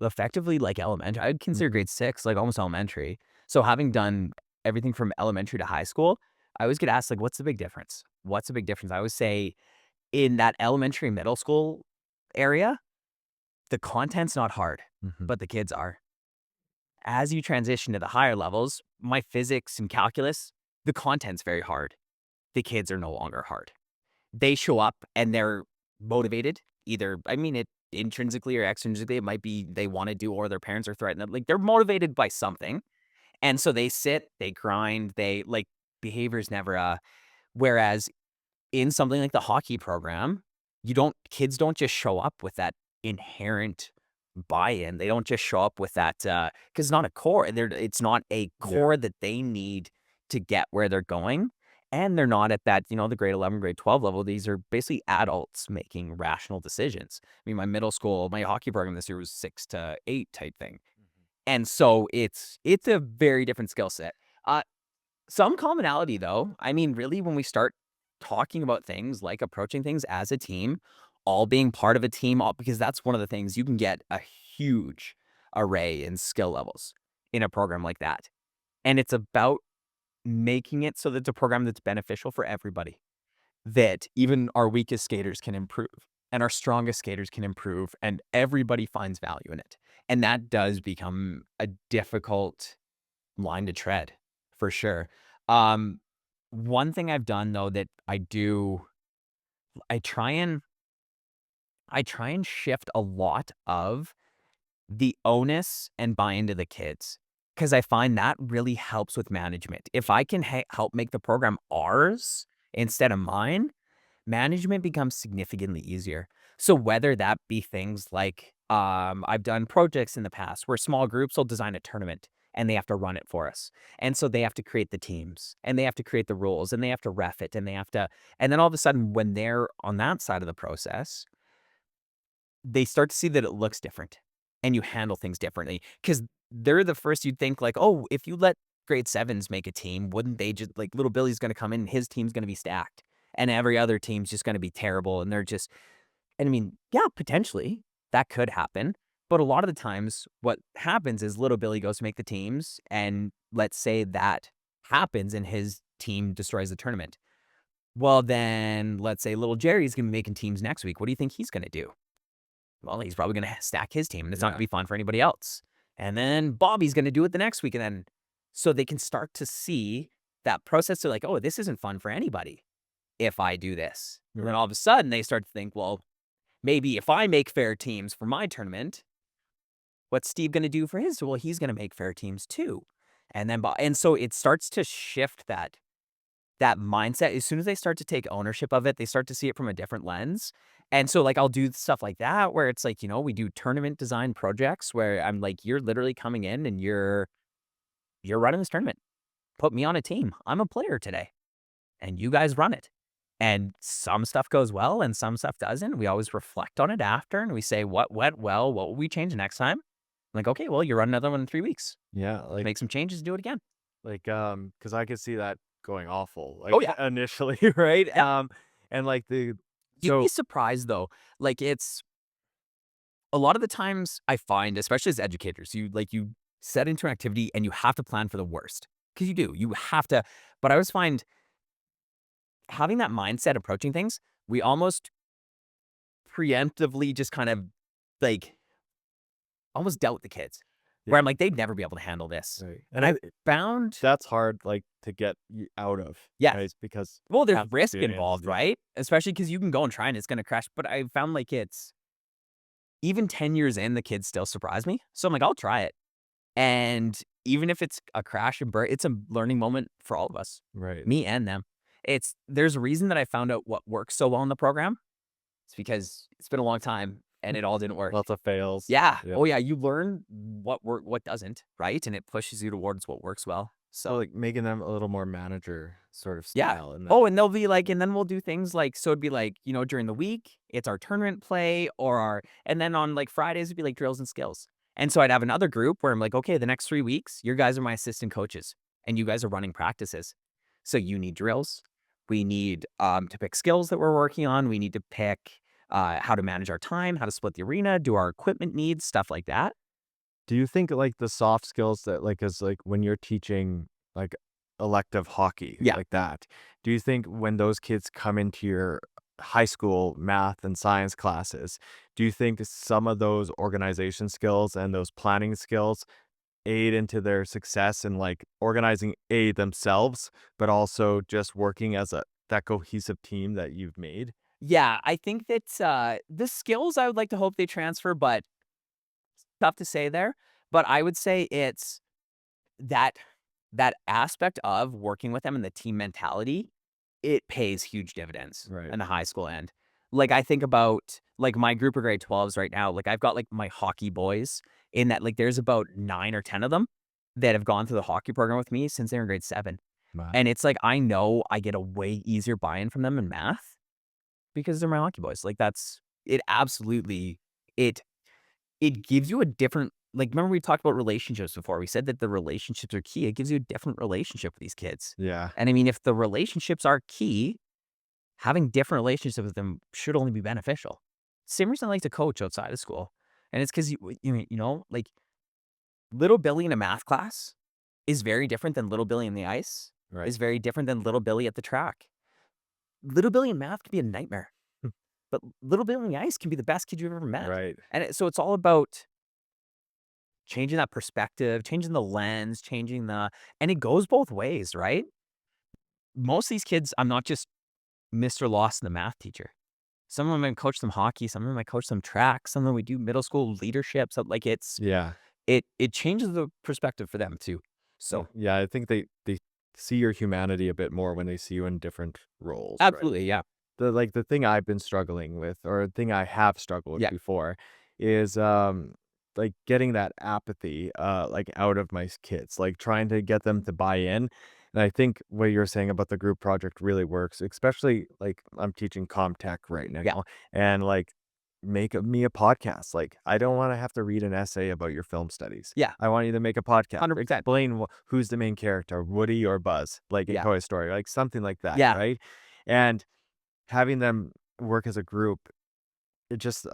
effectively like elementary, I'd consider Mhm. grade 6 like almost elementary. So having done everything from elementary to high school, I always get asked like, what's the big difference? What's the big difference? I always say in that elementary, middle school area, the content's not hard, Mhm. but the kids are. As you transition to the higher levels, my physics and calculus, the content's very hard. The kids are no longer hard. They show up and they're motivated. Either, I mean, it intrinsically or extrinsically, it might be they want to do or their parents are threatening them. Like they're motivated by something. And so they sit, they grind, they like behavior's never whereas in something like the hockey program, kids don't just show up with that inherent buy-in. They don't just show up with that because it's not a core. It's not a Yeah. core that they need to get where they're going. And they're not at that, the grade 11, grade 12 level. These are basically adults making rational decisions. I mean, my hockey program this year was 6 to 8 type thing. And so it's a very different skill set. Uh, some commonality though. I mean, really, when we start talking about things like approaching things as a team, all being part of a team, all because that's one of the things you can get a huge array in skill levels in a program like that. And it's about making it so that it's a program that's beneficial for everybody. That even our weakest skaters can improve and our strongest skaters can improve and everybody finds value in it. And that does become a difficult line to tread for sure. Um, one thing I've done though that I try and I try and shift a lot of the onus and buy into the kids because I find that really helps with management. If I can help make the program ours instead of mine, management becomes significantly easier. So whether that be things like I've done projects in the past where small groups will design a tournament and they have to run it for us. And so they have to create the teams and they have to create the rules and they have to ref it and they have to and then all of a sudden when they're on that side of the process, they start to see that it looks different and you handle things differently because they're the first you'd think like, oh, if you let grade sevens make a team, wouldn't they just like little Billy's going to come in and his team's going to be stacked and every other team's just going to be terrible. And they're just, and I mean, yeah, potentially that could happen. But a lot of the times what happens is little Billy goes to make the teams and let's say that happens and his team destroys the tournament. Well, then let's say little Jerry's going to be making teams next week. What do you think he's going to do? Well, he's probably gonna stack his team, and it's not gonna Yeah. be fun for anybody else. And then Bobby's gonna do it the next week, and then so they can start to see that process. They're like, "Oh, this isn't fun for anybody if I do this." And then Right. all of a sudden, they start to think, "Well, maybe if I make fair teams for my tournament, what's Steve gonna do for his? Well, he's gonna make fair teams too." And then, and so it starts to shift that mindset. As soon as they start to take ownership of it, they start to see it from a different lens. And so, like, I'll do stuff like that where it's like, we do tournament design projects where I'm like, you're literally coming in and you're running this tournament. Put me on a team. I'm a player today, and you guys run it. And some stuff goes well, and some stuff doesn't. We always reflect on it after, and we say what went well, what will we change next time. Like, okay, well, you're running another one in 3 weeks. Yeah, like Make some changes, do it again. Like, because I could see that going awful, Oh, like, yeah. initially, right? Yeah. And, like, You'd be so surprised, though. Like, it's a lot of the times I find, especially as educators, you set into an activity and you have to plan for the worst, because you do. You have to, but I always find having that mindset approaching things, we almost preemptively just kind of, like, almost doubt the kids, yeah, where I'm like, "They'd never be able to handle this." right, And I've found that's hard, like, to get you out of, right? yes. Because Well, there's past risk experience, involved, yeah, right? Especially because you can go and try and it's gonna crash, but I found, like, it's even 10 years in, the kids still surprise me. So I'm like, "I'll try it." And even if it's a crash and burn, it's a learning moment for all of us, right. me and them. There's a reason that I found out what works so well in the program. It's because it's been a long time and it all didn't work. Lots of fails. Yeah. Yeah. Oh, yeah. You learn what doesn't, right? And it pushes you towards what works well. Well, So, like, making them a little more manager sort of yeah. style and that. Oh, and they'll be like, and then we'll do things like, so it'd be like, during the week, it's our tournament play and then on like Fridays, it'd be like drills and skills. And so I'd have another group where I'm like, okay, the next 3 weeks, your guys are my assistant coaches and you guys are running practices. So you need drills. We need to pick skills that we're working on. We need to pick how to manage our time, how to split the arena, do our equipment needs, stuff like that. Do you think, like, the soft skills that, like, is like, when you're teaching, like, elective hockey, Yeah. like that, do you think when those kids come into your high school math and science classes, do you think some of those organization skills and those planning skills aid into their success in, like, organizing themselves, but also just working as that cohesive team that you've made? Yeah. I think that the skills I would like to hope they transfer, but tough to say there. But I would say it's that that aspect of working with them and the team mentality, it pays huge dividends Right. in the high school end. Like, I think about, like, my group of grade 12s right now, like, I've got, like, my hockey boys in that, like, there's about 9 or 10 of them that have gone through the hockey program with me since they were in grade 7. Wow. And it's like, I know I get a way easier buy-in from them in math because they're my hockey boys. Like, that's it absolutely it it gives you a different, like, remember we talked about relationships before, we said that the relationships are key, it gives you a different relationship with these kids, Yeah. and I mean, if the relationships are key, having different relationships with them should only be beneficial. Same reason I like to coach outside of school, and it's 'cause like, little Billy in a math class is very different than little Billy in the ice, Right. is very different than little Billy at the track. Little Billy in math can be a nightmare, but little Billy in the ice can be the best kid you've ever met, Right. and so it's all about changing that perspective, changing the lens, and it goes both ways, right? Most of these kids, I'm not just Mr. Lawson, the math teacher. Some of them I coach them hockey, some of them I coach them track, some of them we do middle school leadership. So like Yeah. it changes the perspective for them too. So Yeah, I think they see your humanity a bit more when they see you in different roles, right? absolutely, yeah. The thing I've been struggling with, or the thing I have struggled with Yeah. before, is like getting that apathy like out of my kids, like trying to get them to buy in. And I think what you're saying about the group project really works, especially like I'm teaching Comtech right Yeah. now, and like me a podcast. Like, I don't want to have to read an essay about your film studies. Yeah. I want you to make a podcast. 100%. Explain who's the main character, Woody or Buzz, like in Yeah. Toy Story, like something like that, Yeah. right? And having them work as a group, it just,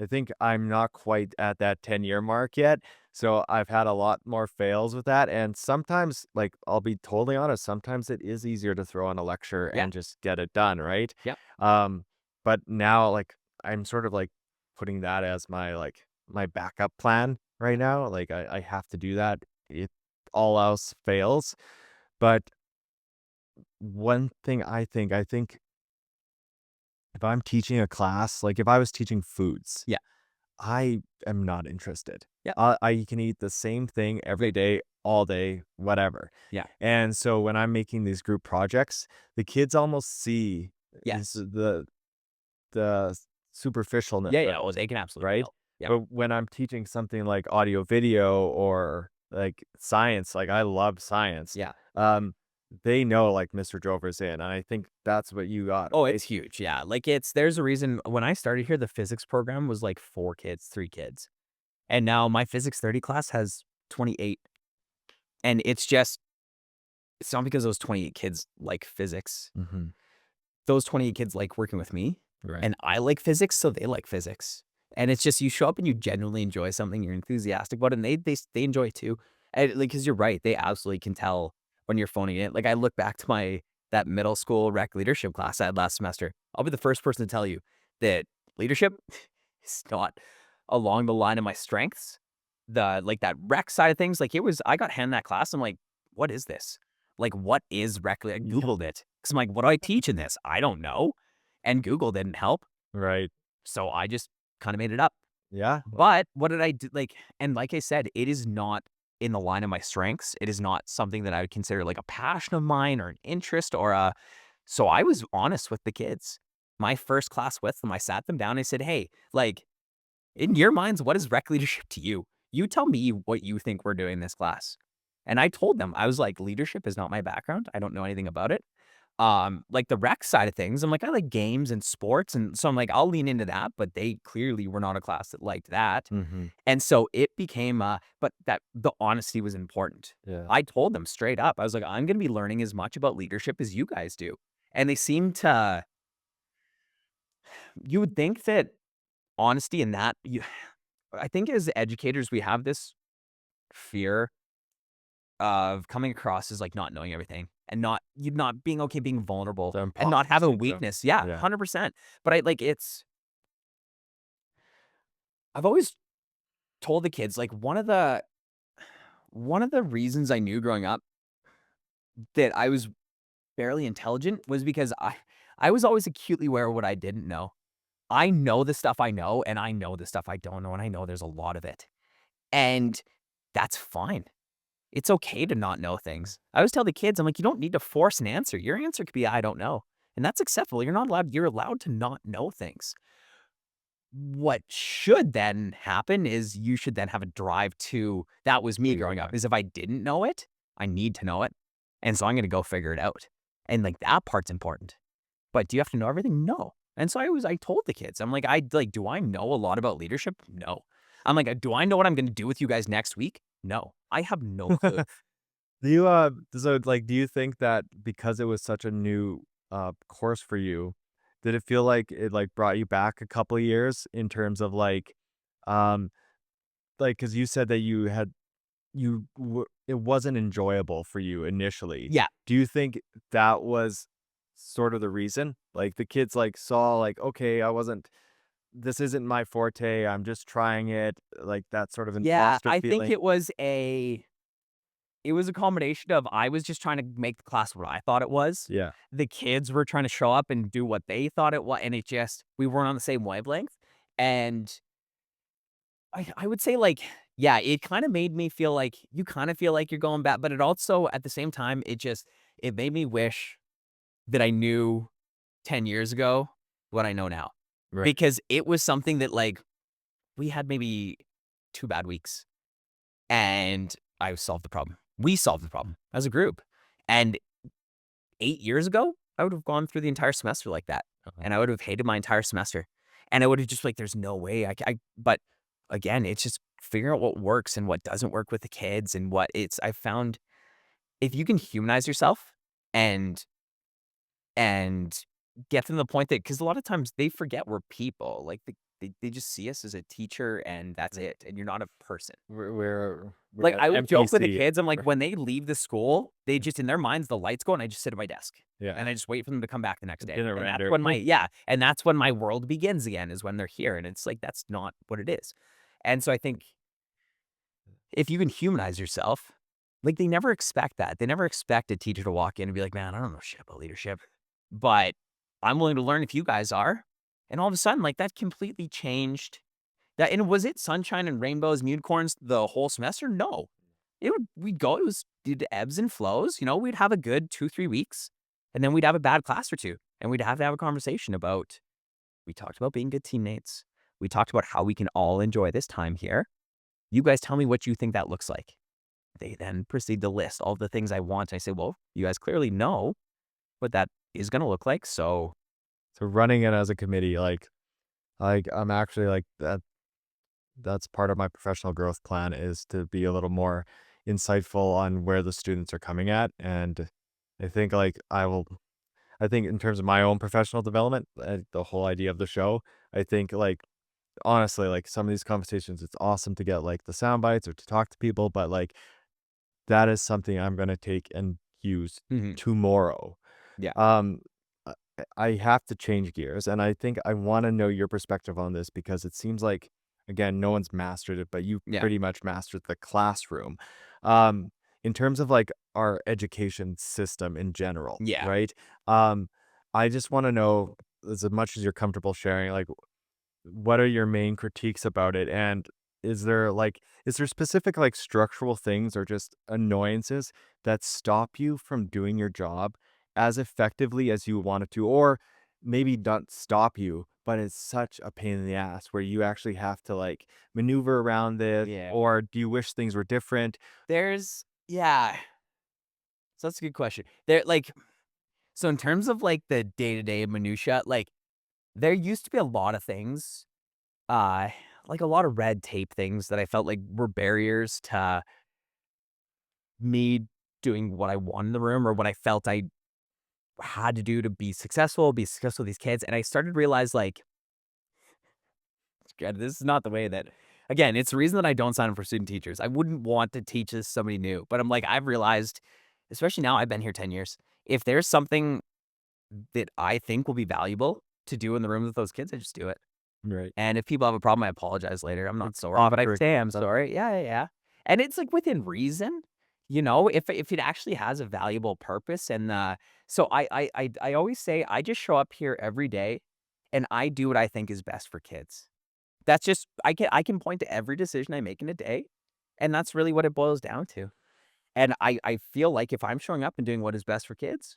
I think I'm not quite at that 10-year mark yet, so I've had a lot more fails with that, and sometimes, like, I'll be totally honest, sometimes it is easier to throw on a lecture Yeah. and just get it done, right? Yeah. Um, but now, like, I'm sort of, like, putting that as my, like, my backup plan right now, like, I have to do that if all else fails, but one thing I think if I'm teaching a class, like, if I was teaching foods, Yeah. I am not interested. Yeah. I can eat the same thing every day, all day, whatever. Yeah. And so when I'm making these group projects, the kids almost see is Yes. the superficialness Yeah, of yeah. it, Well, they can absolutely right? tell. Yeah. But when I'm teaching something like audio video or like science, like I love science, Yeah. they know like Mr. Drover's in. And I think that's what you got, Oh, right? it's huge. Yeah. Like there's a reason when I started here, the physics program was like 4 kids, 3 kids. And now my physics 30 class has 28. And it's not because those 28 kids like physics. Mm-hmm. Those 28 kids like working with me, Right. and I like physics, so they like physics. And it's just you show up and you genuinely enjoy something, you're enthusiastic about it, and they enjoy it too. And, like, 'cause you're right, they absolutely can tell when you're phoning it. Like, I look back to that middle school rec leadership class I had last semester. I'll be the first person to tell you that leadership is not along the line of my strengths. That rec side of things, like, I got handed that class, I'm like, "What is this? Like, what is rec lea" I Yeah. Googled it, 'cause I'm like, "What do I teach in this? I don't know." And Google didn't help, Right. so I just kinda made it up. Yeah. But what did I do? And like I said, it is not in the line of my strengths. It is not something that I would consider like a passion of mine or an interest or a. So I was honest with the kids. My first class with them, I sat them down and I said, "Hey, like, in your minds, what is rec leadership to you? You tell me what you think we're doing in this class." And I told them, I was like, leadership is not my background. I don't know anything about it. Like the rec side of things, I'm like, I like games and sports. And so I'm like, I'll lean into that. But they clearly were not a class that liked that. Mm-hmm. And so it became, but that the honesty was important. Yeah. I told them straight up, I was like, I'm going to be learning as much about leadership as you guys do. And they seem to, you would think that honesty in that, I think as educators, we have this fear of coming across as like not knowing everything and you not being okay being vulnerable The and not imposter having syndrome. weakness. Yeah, Yeah. 100%. But I've always told the kids like one of the reasons I knew growing up that I was fairly intelligent was because I was always acutely aware of what I didn't know. I know the stuff I know and I know the stuff I don't know and I know there's a lot of it. And that's fine. It's okay to not know things. I always tell the kids, I'm like, you don't need to force an answer. Your answer could be, I don't know. And that's acceptable. You're allowed to not know things. What should then happen is you should then have a drive to, that was me Figure it growing up, out. is if I didn't know it, I need to know it. And so I'm going to go figure it out. And like that part's important. But do you have to know everything? No. And so I told the kids, I'm like, do I know a lot about leadership? No. I'm like, do I know what I'm going to do with you guys next week? No. I have no clue. Do you so like do you think that because it was such a new course for you, did it feel like it like brought you back a couple of years in terms of um like because you said that it wasn't enjoyable for you initially. Yeah. Do you think that was sort of the reason? Like the kids like saw like, okay, this isn't my forte, I'm just trying it, like that sort of Yeah. imposter I think feeling. it was a combination of I was just trying to make the class what I thought it was. Yeah. The kids were trying to show up and do what they thought it was. And we weren't on the same wavelength. And I would say, like, yeah, it kind of made me feel like you kind of feel like you're going back. But it also, at the same time, it made me wish that I knew 10 years ago what I know now. Right. Because it was something that, like, we had maybe 2 bad weeks and I solved the problem. We solved the problem as a group. And 8 years ago, I would have gone through the entire semester like that, Uh-huh. and I would have hated my entire semester, and I would have just like, "There's no way but again, it's just figuring out what works and what doesn't work with the kids and I found if you can humanize yourself and and get to the point that because a lot of times they forget we're people, like, they just see us as a teacher and that's it, and you're not a person. We're Like, at I would joke with the MPC. kids, I'm like, when they leave the school, they just in their minds, the lights go and I just sit at my desk, Yeah. and I just wait for them to come back the next day, Didn't and that's render. when and that's when my world begins again, is when they're here, and it's like, that's not what it is. And so I think if you can humanize yourself, like, they never expect that. They never expect a teacher to walk in and be like, "Man, I don't know shit about leadership, but I'm willing to learn if you guys are." And all of a sudden, like, that completely changed that. And was it sunshine and rainbows and unicorns the whole semester? No. It was did ebbs and flows. We'd have a good 2, 3 weeks, and then we'd have a bad class or two, and we'd have to have a conversation about. We talked about being good teammates. We talked about how we can all enjoy this time here. You guys tell me what you think that looks like. They then proceed to list all the things I want. I say, well, you guys clearly know what that is going to look like. So So running it as a committee, like I'm actually like that's part of my professional growth plan is to be a little more insightful on where the students are coming at. And I think like I think in terms of my own professional development, the whole idea of the show, I think like honestly, like some of these conversations, it's awesome to get like the sound bites or to talk to people, but like that is something I'm gonna take and use Mhm. tomorrow. Yeah. Um, I I have to change gears, and I think I wanna know your perspective on this because it seems like, again, no one's mastered it, but you Yeah. pretty much mastered the classroom. Um, in terms of, like, our education system in general, Yeah. right? Um, I just wanna know, as much as you're comfortable sharing, like, what are your main critiques about it? And is there specific like structural things or just annoyances that stop you from doing your job as effectively as you wanted to? Or maybe not stop you, but it's such a pain in the ass where you actually have to like maneuver around it, Yeah. or do you wish things were different? Yeah. So that's a good question. So in terms of like the day-to-day minutia, like there used to be a lot of things, uh, like a lot of red tape things that I felt like were barriers to me doing what I wanted in the room or what I felt I had to do to be successful with these kids. And I started to realize like, God, this is not the way that again, it's the reason that I don't sign up for student teachers. I wouldn't want to teach this to somebody new. But I'm like, I've realized, especially now I've been here 10 years, if there's something that I think will be valuable to do in the rooms with those kids, I just do it. Right. And if people have a problem, I apologize later. I'm not It's sorry, off but I say I'm curriculum. sorry. Yeah, yeah, yeah. And it's like within reason, you know, if it actually has a valuable purpose. And so I always say I just show up here every day, and I do what I think is best for kids. That's just I can point to every decision I make in a day, and that's really what it boils down to. And I feel like if I'm showing up and doing what is best for kids,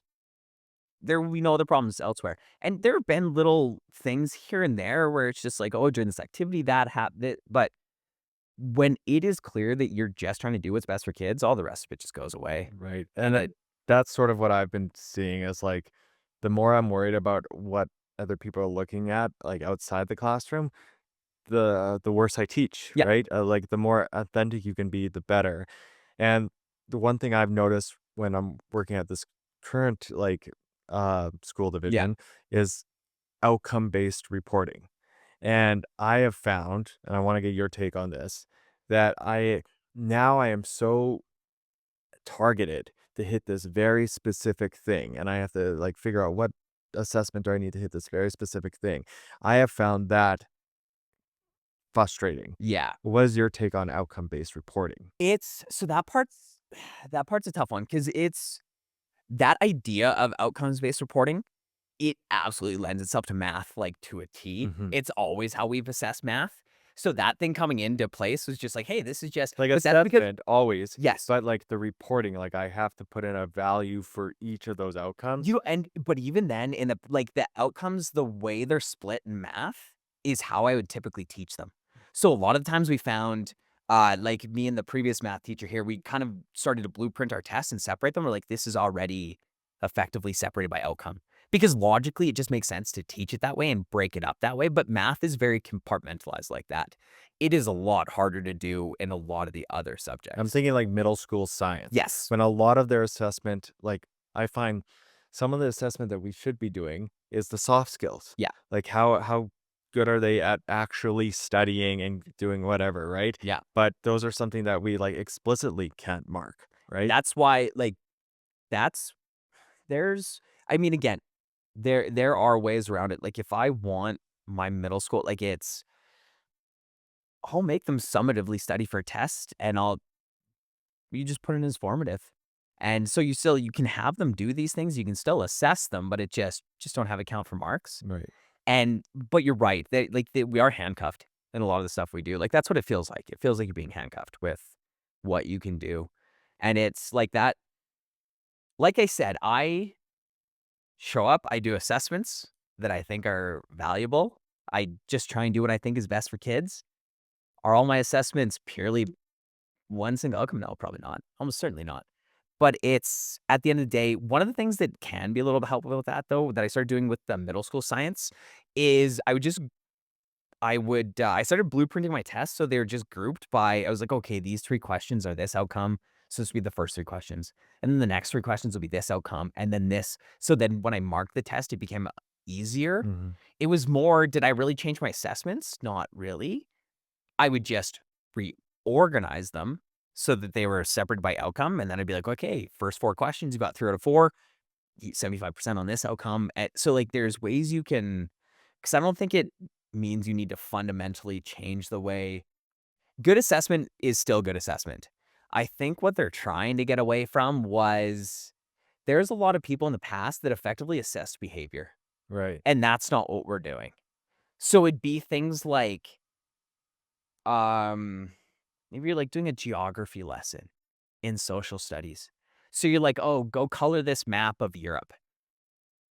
there will be no other problems elsewhere. And there have been little things here and there where it's just like, oh, during this activity that happened. But when it is clear that you're just trying to do what's best for kids, all the rest of it just goes away. Right. And And that's sort of what I've been seeing is like the more I'm worried about what other people are looking at, like outside the classroom, the worse I teach, yeah, right? Like the more authentic you can be, the better. And the one thing I've noticed when I'm working at this current like school yeah, division is outcome-based reporting. And I have found, and I want to get your take on this, that I am so targeted to hit this very specific thing, and I have to like figure out what assessment do I need to hit this very specific thing. I have found that frustrating. yeah. What is your take on outcome-based reporting? It's so that part's a tough one because it's that idea of outcomes-based reporting. It absolutely lends itself to math, like, to a T. Mhm. It's always how we've assessed math. So that thing coming into place was just like, "Hey, this is just" Like but that's because assessment always, yes. but like the reporting, like I have to put in a value for each of those outcomes. But even then, in the outcomes, the way they're split in math is how I would typically teach them. So a lot of the times we found, like me and the previous math teacher here, we kind of started to blueprint our tests and separate them. We're like, this is already effectively separated by outcome. Because logically, it just makes sense to teach it that way and break it up that way. But math is very compartmentalized like that. It is a lot harder to do in a lot of the other I'm subjects. thinking like middle school science, Yes. when a lot of their assessment, like I find some of the assessment that we should be doing is the soft skills. Yeah. Like how good are they at actually studying and doing whatever, right? Yeah. But those are something that we like explicitly can't mark, right? That's why, like, that's there's I mean, again, there are ways around it. Like, if I want my middle school like, I'll make them summatively study for a test, and you just put it as formative. And so you can have them do these things, you can still assess them, but it just don't have it count for marks. Right. And but you're right, we are handcuffed in a lot of the stuff we do. Like, that's what it feels like. It feels like you're being handcuffed with what you can do. And it's like that like I said, I show up, I do assessments that I think are valuable. I just try and do what I think is best for kids. Are all my assessments purely one single outcome? No, probably not. Almost certainly not. But it's at the end of the day, one of the things that can be a little bit helpful with that though, that I started doing with the middle school science is I started blueprinting my tests so they're just grouped by I was like, okay, these three questions are this outcome. So this would be the first 3 questions. And then the next 3 questions will be this outcome, and then this. So then when I marked the test, it became easier. Mhm. It was more, did I really change my assessments? Not really. I would just reorganize them so that they were separated by outcome, and then I'd be like, "Okay, first 4 questions, you got 3 out of 4, 75% on this outcome." So, like, there's ways you can, because I don't think it means you need to fundamentally change the way good assessment is still good assessment. I think what they're trying to get away from was there's a lot of people in the past that effectively assessed behavior, Right. and that's not what we're doing. So it'd be things like, um, maybe you're, like, doing a geography lesson in social studies. So you're like, "Oh, go color this map of Europe."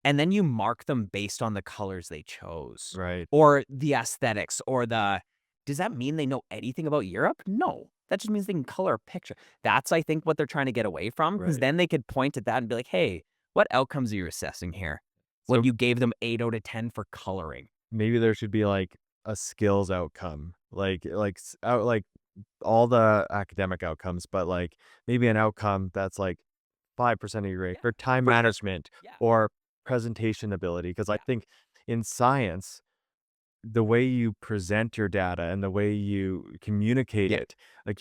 And then you mark them based on the colors they chose, Right. or the aesthetics, or the does that mean they know anything about Europe? No. That just means they can color a picture. That's, I think, what they're trying to get away from, because Right. then they could point at that and be like, "Hey, what outcomes are you assessing here?" When So you gave them 8 out of 10 for coloring. maybe there should be like a skills outcome, like all the academic outcomes, but like maybe an outcome that's like 5% of your grade Yeah, for time for sure. management Yeah, or presentation ability. Because I yeah, think in science, the way you present your data and the way you communicate yeah, it, like,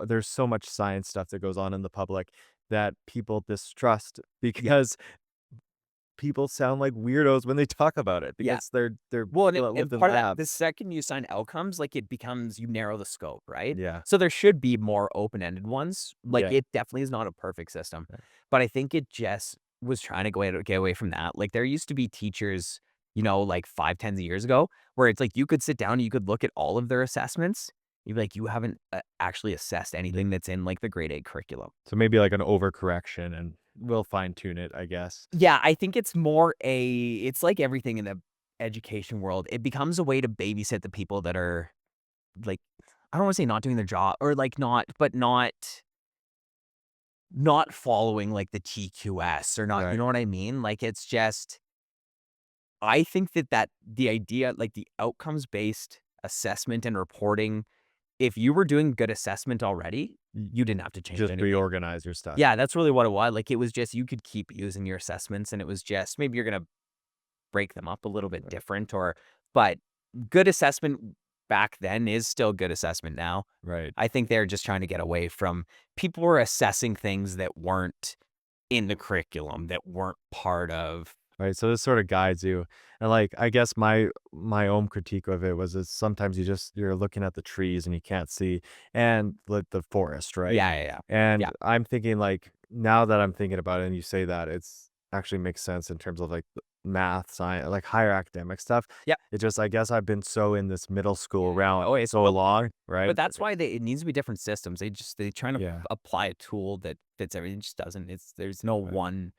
there's so much science stuff that goes on in the public that people distrust yeah, because people sound like weirdos when they talk about it yeah. because they're Well, people that and lived in part of that, the labs. second you assign outcomes, like, it becomes you narrow the scope, right? Yeah. So there should be more open-ended ones. Like, Yeah. it definitely is not a perfect system, but I think it just was trying to get away from that. Like, there used to be teachers, like 5, 10 years ago, where it's like you could sit down, you could look at all of their assessments. You'd be like, "You haven't, actually assessed anything that's in, like, the grade 8 curriculum." So maybe like an overcorrection and we'll fine tune it, I guess. Yeah, I think it's like everything in the education world. It becomes a way to babysit the people that are, like, I don't wanna say not doing their job, or, like, not following, like, the TQS, or not, you Right. know what I mean? Like, it's just I think that the idea, like, the outcomes-based assessment and reporting, if you were doing good assessment already, Y- you didn't have to change Just anything. reorganize your stuff. Yeah, that's really what it was. Like, it was just you could keep using your assessments, and it was just maybe you're gonna break them up a little bit different, but good assessment back then is still good assessment now. Right. I think they're just trying to get away from people were assessing things that weren't in the curriculum, that weren't part of. Right. So this sort of guides you. And like I guess my own critique of it was is sometimes you're looking at the trees and you can't see and like the forest, right? Yeah, yeah, yeah. And Yeah. I'm thinking like now that I'm thinking about it and you say that it's actually makes sense in terms of like math, science, like higher academic stuff. Yep. It just I guess I've been so in this middle school Yeah. round Oh, it's so well, long, right? but that's why it needs to be different systems. They trying to Yeah. apply a tool that fits everything. It just doesn't. There's no Right. one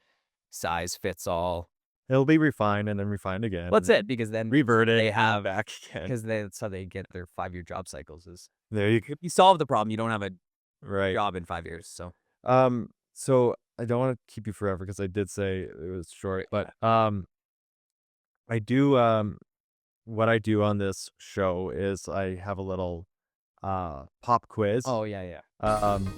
size fits all. It'll be refined and then refined again Well, that's and it, because then reverted they and have back again. because that's how they get their 5-year job cycles is There you go. if you solve the problem, you don't have a Right. job in 5 years, so So I don't want to keep you forever because I did say it was short, but yeah. I do what I do on this show is I have a little pop quiz. Oh, yeah, yeah. Um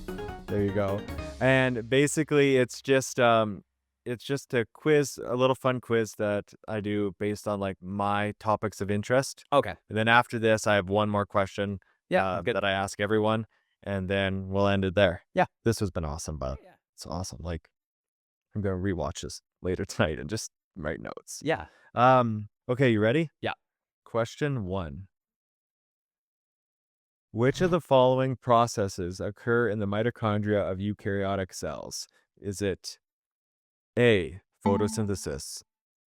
there you go. And basically it's just a quiz, a little fun quiz that I do based on like my topics of interest. Okay. And then after this I have one more question Yeah, good. that I ask everyone and then we'll end it there. Yeah. This has been awesome, but Yeah. it's awesome. Like I'm gonna rewatch this later tonight and just write notes. Yeah. Okay, you ready? Yeah. Question 1. Which of the following processes occur in the mitochondria of eukaryotic cells? Is it A, photosynthesis,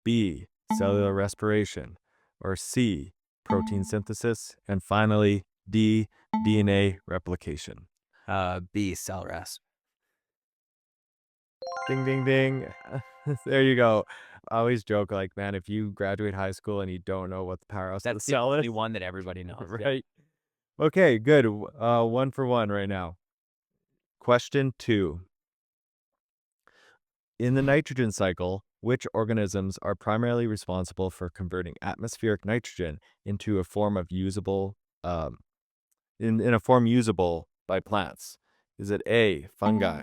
B, cellular respiration, or C, protein synthesis, and finally D, DNA replication? B, cell res. Ding, ding, ding. There you go. I always joke like, man, if you graduate high school and you don't know what the powerhouse of the That's the cell is, only one that everybody knows. Yeah. right? Okay, good. 1 for 1 right now. Question 2. In the nitrogen cycle, which organisms are primarily responsible for converting atmospheric nitrogen into a form of usable, in a form usable by plants? Is it A, fungi,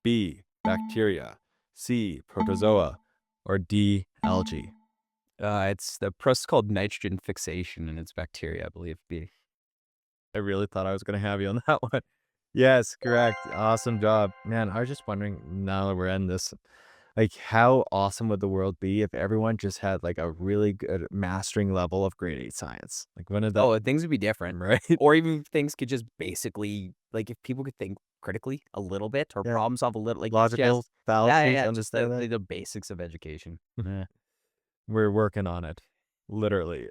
B, bacteria, C, protozoa, or D, algae? It's the process called nitrogen fixation, and it's bacteria, I believe. B. I really thought I was going to have you on that one. Yes, correct. Awesome job. Man, I was just wondering now that we're in this, like, how awesome would the world be if everyone just had like a really good mastering level of grade 8 science? Like, when did that, Oh, things would be different, right? or even things could just basically like if people could think critically a little bit or Yeah. problem solve a little, like Logical just yeah, yeah, fallacies, yeah, just the, understand that? the basics of education. Yeah. We're working on it, literally.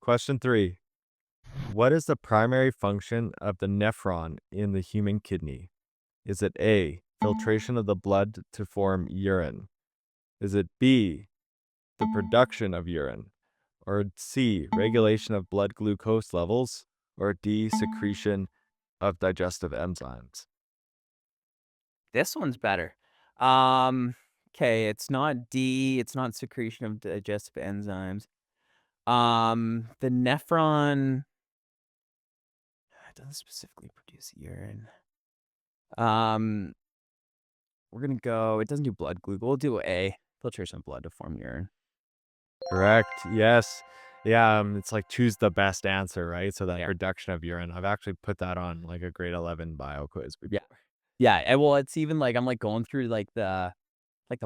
Question 3. What is the primary function of the nephron in the human kidney? Is it A, filtration of the blood to form urine? Is it B, the production of urine? Or C, regulation of blood glucose levels? Or D, secretion of digestive enzymes? This one's better. Okay, it's not D, it's not secretion of digestive enzymes. The nephron doesn't specifically produce urine. Um, we're gonna go. It doesn't do blood glucose. We'll do A, filtration of blood to form urine. Correct. Yes. Yeah, it's like choose the best answer, right? So that Yeah. production of urine. I've actually put that on like a grade 11 bio quiz Yeah. before. Yeah, and well, it's even like I'm like going through like the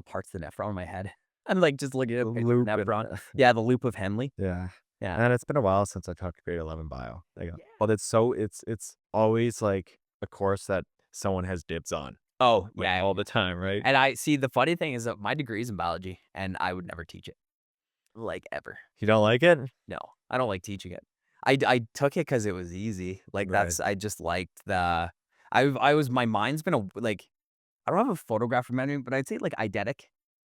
parts of the nephron in my head. I'm like just looking The at pictures of loop and nephron. Yeah, the loop of Henle. yeah. Yeah. And it's been a while since I taught grade 11 bio. Yeah. But it's always like a course that someone has dibs on, Oh, like yeah. all the time, right? And I see the funny thing is that my degree is in biology, and I would never teach it, like ever. You don't like it? No, I don't like teaching it. I took it because it was easy. Like Right. I just liked the. I was my mind's been like I don't have a photograph of memory, but I'd say like eidetic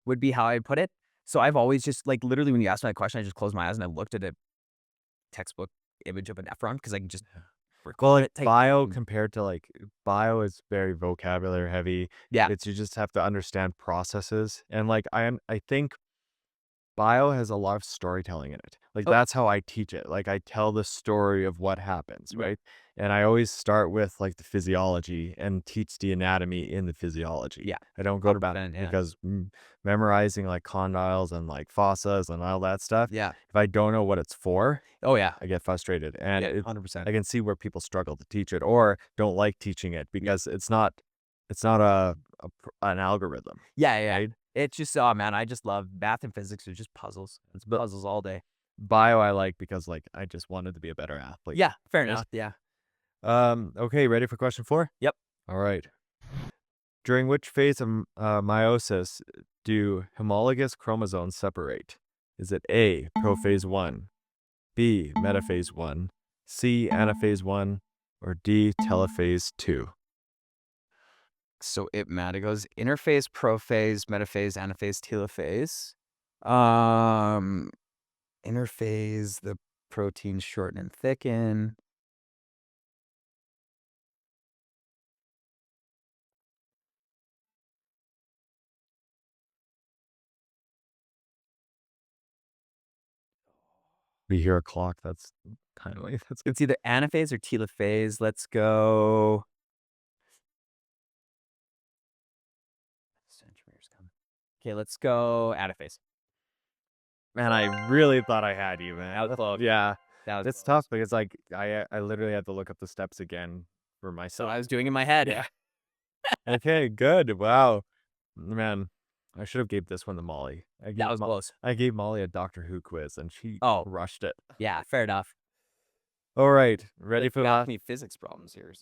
would be how I'd put it. So I've always just like literally when you asked me that question, I just closed my eyes and I looked at a textbook image of a nephron because I can just Well, recall like it. Type bio thing. compared to like bio is very vocabulary heavy. Yeah. It's you just have to understand processes. And like I think bio has a lot of storytelling in it. Like Oh, that's how I teach it. Like I tell the story of what happens, right. right? And I always start with like the physiology and teach the anatomy in the physiology. Yeah. I don't go to bat 100%. Yeah. because memorizing like condyles and like fossas and all that stuff. Yeah. If I don't know what it's for, Oh yeah. I get frustrated, and Yeah. 100%. I can see where people struggle to teach it or don't like teaching it Yeah. because it's not an algorithm, Yeah. Yeah. right? It's just oh man, I just love math and physics are just puzzles. It's But puzzles all day. bio I like because like I just wanted to be a better athlete. Yeah. Fair Yes. enough. Yeah. Okay, ready for question 4? Yep. All right. During which phase of meiosis do homologous chromosomes separate? Is it A, prophase 1, B, metaphase 1, C, anaphase 1, or D, telophase 2? So it goes interphase, prophase, metaphase, anaphase, telophase. Um, interphase, the proteins shorten and thicken. We hear a clock. That's kind of like that's It's either anaphase or telophase. Let's go. Centromeres coming. Okay, let's go anaphase. man. I really thought I had you, man. That was close. Yeah, That was it's close. tough because like I literally had to look up the steps again for So myself. I was doing in my head. Yeah. Okay, good. Wow, man. I should have gave this one to Molly. That was close. I gave Molly a Doctor Who quiz and she Oh, crushed it. yeah, fair enough. All right, ready for Got that? me physics problems here.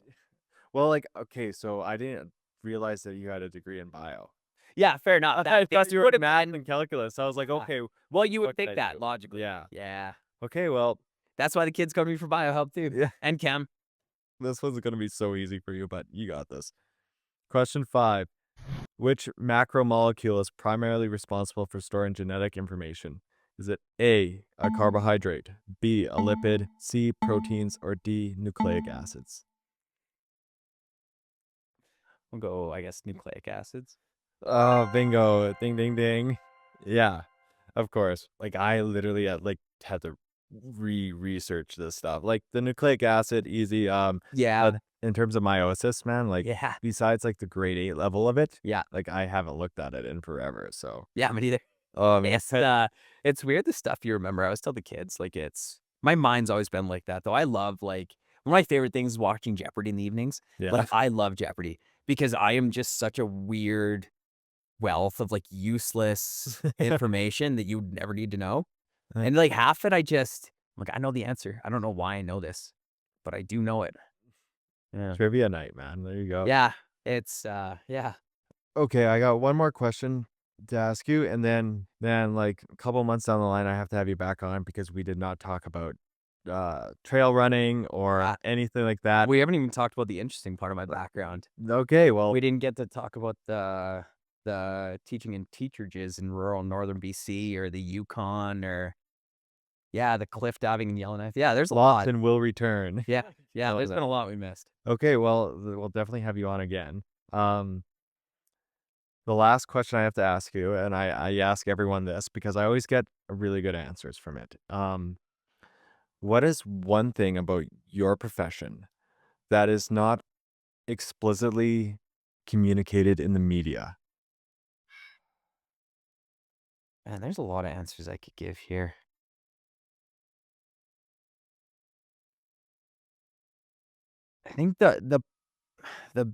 Well, like okay, so I didn't realize that you had a degree in bio. Yeah, fair enough. I thought you were would have math been. and calculus. I was like, okay, Well, you would what can think I that do? logically. Yeah. Yeah. Okay, well, That's why the kids come to me for bio help too. yeah, And chem. this one's gonna be so easy for you, but you got this. Question 5. Which macromolecule is primarily responsible for storing genetic information? Is it A, a carbohydrate, B, a lipid, C, proteins, or D, nucleic acids? We'll go, I guess, nucleic acids. Oh, bingo. Ding, ding, ding. Yeah, of course. Like, I literally had to research this stuff. Like, the nucleic acid, easy. Yeah. in terms of meiosis, man, like Yeah. besides like the grade 8 level of it, Yeah. like I haven't looked at it in forever. So, Yeah, me neither. oh man, It's weird the stuff you remember. I always tell the kids, like, my mind's always been like that, though. I love, like, one of my favorite things is watching Jeopardy in the evenings. yeah. Like, I love Jeopardy because I am just such a weird wealth of, like, useless information that you would never need to know. Right. And, like, half it, I know the answer. I don't know why I know this, but I do know it. Yeah. Trivia night, man. There you go. Yeah. Yeah. Okay, I got one more question to ask you, and then like a couple months down the line, I have to have you back on because we did not talk about trail running or Ah. anything like that. We haven't even talked about the interesting part of my background. Okay, well, We didn't get to talk about the teaching in teacherages in rural northern BC or the Yukon or the cliff diving in Yellowknife. Yeah, there's a lot. Lawson will return. Yeah, Love there's that. been a lot we missed. Okay, well, we'll definitely have you on again. The last question I have to ask you, and I ask everyone this because I always get really good answers from it. What is one thing about your profession that is not explicitly communicated in the media? Man, there's a lot of answers I could give here. I think the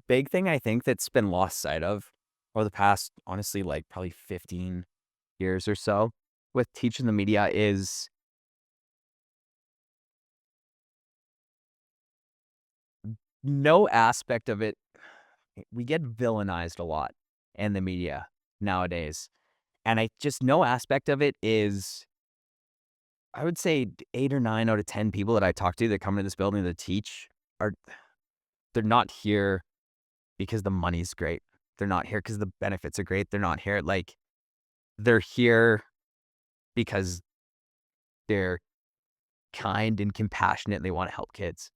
big thing I think that's been lost sight of over the past, honestly, like probably 15 years or so with teaching the media is no aspect of it. We get villainized a lot in the media nowadays. And I just no aspect of it is, I would say 8 or 9 out of 10 people that I talk to that come into this building to teach are, they're not here because the money's great. They're not here because the benefits are great. They're not here. Like, they're here because they're kind and compassionate and they want to help kids.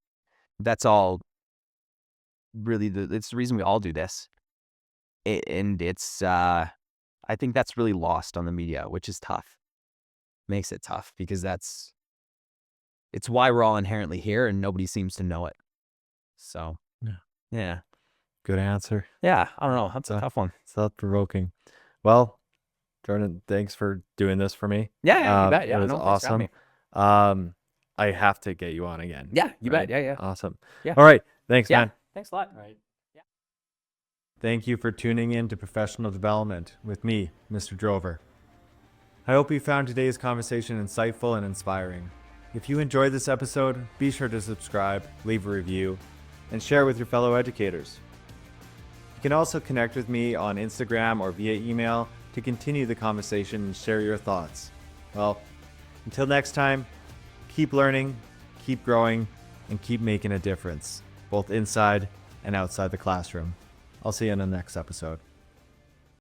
That's all really it's the reason we all do this. And I think that's really lost on the media, which is tough. Makes it tough because it's why we're all inherently here and nobody seems to know it. So, Yeah. yeah. Good answer. Yeah, I don't know. That's a tough one. Thought-provoking. Well, Jordan, thanks for doing this for me. Yeah, you bet. Yeah, It was no, thanks for having awesome. I have to get you on again. Yeah, you right? bet. Yeah. Awesome. Yeah. All right. Thanks, Yeah. man. Thanks a lot. All right. Yeah. Thank you for tuning in to Professional Development with me, Mr. Drover. I hope you found today's conversation insightful and inspiring. If you enjoyed this episode, be sure to subscribe, leave a review, and share with your fellow educators. You can also connect with me on Instagram or via email to continue the conversation and share your thoughts. Well, until next time, keep learning, keep growing, and keep making a difference, both inside and outside the classroom. I'll see you in the next episode.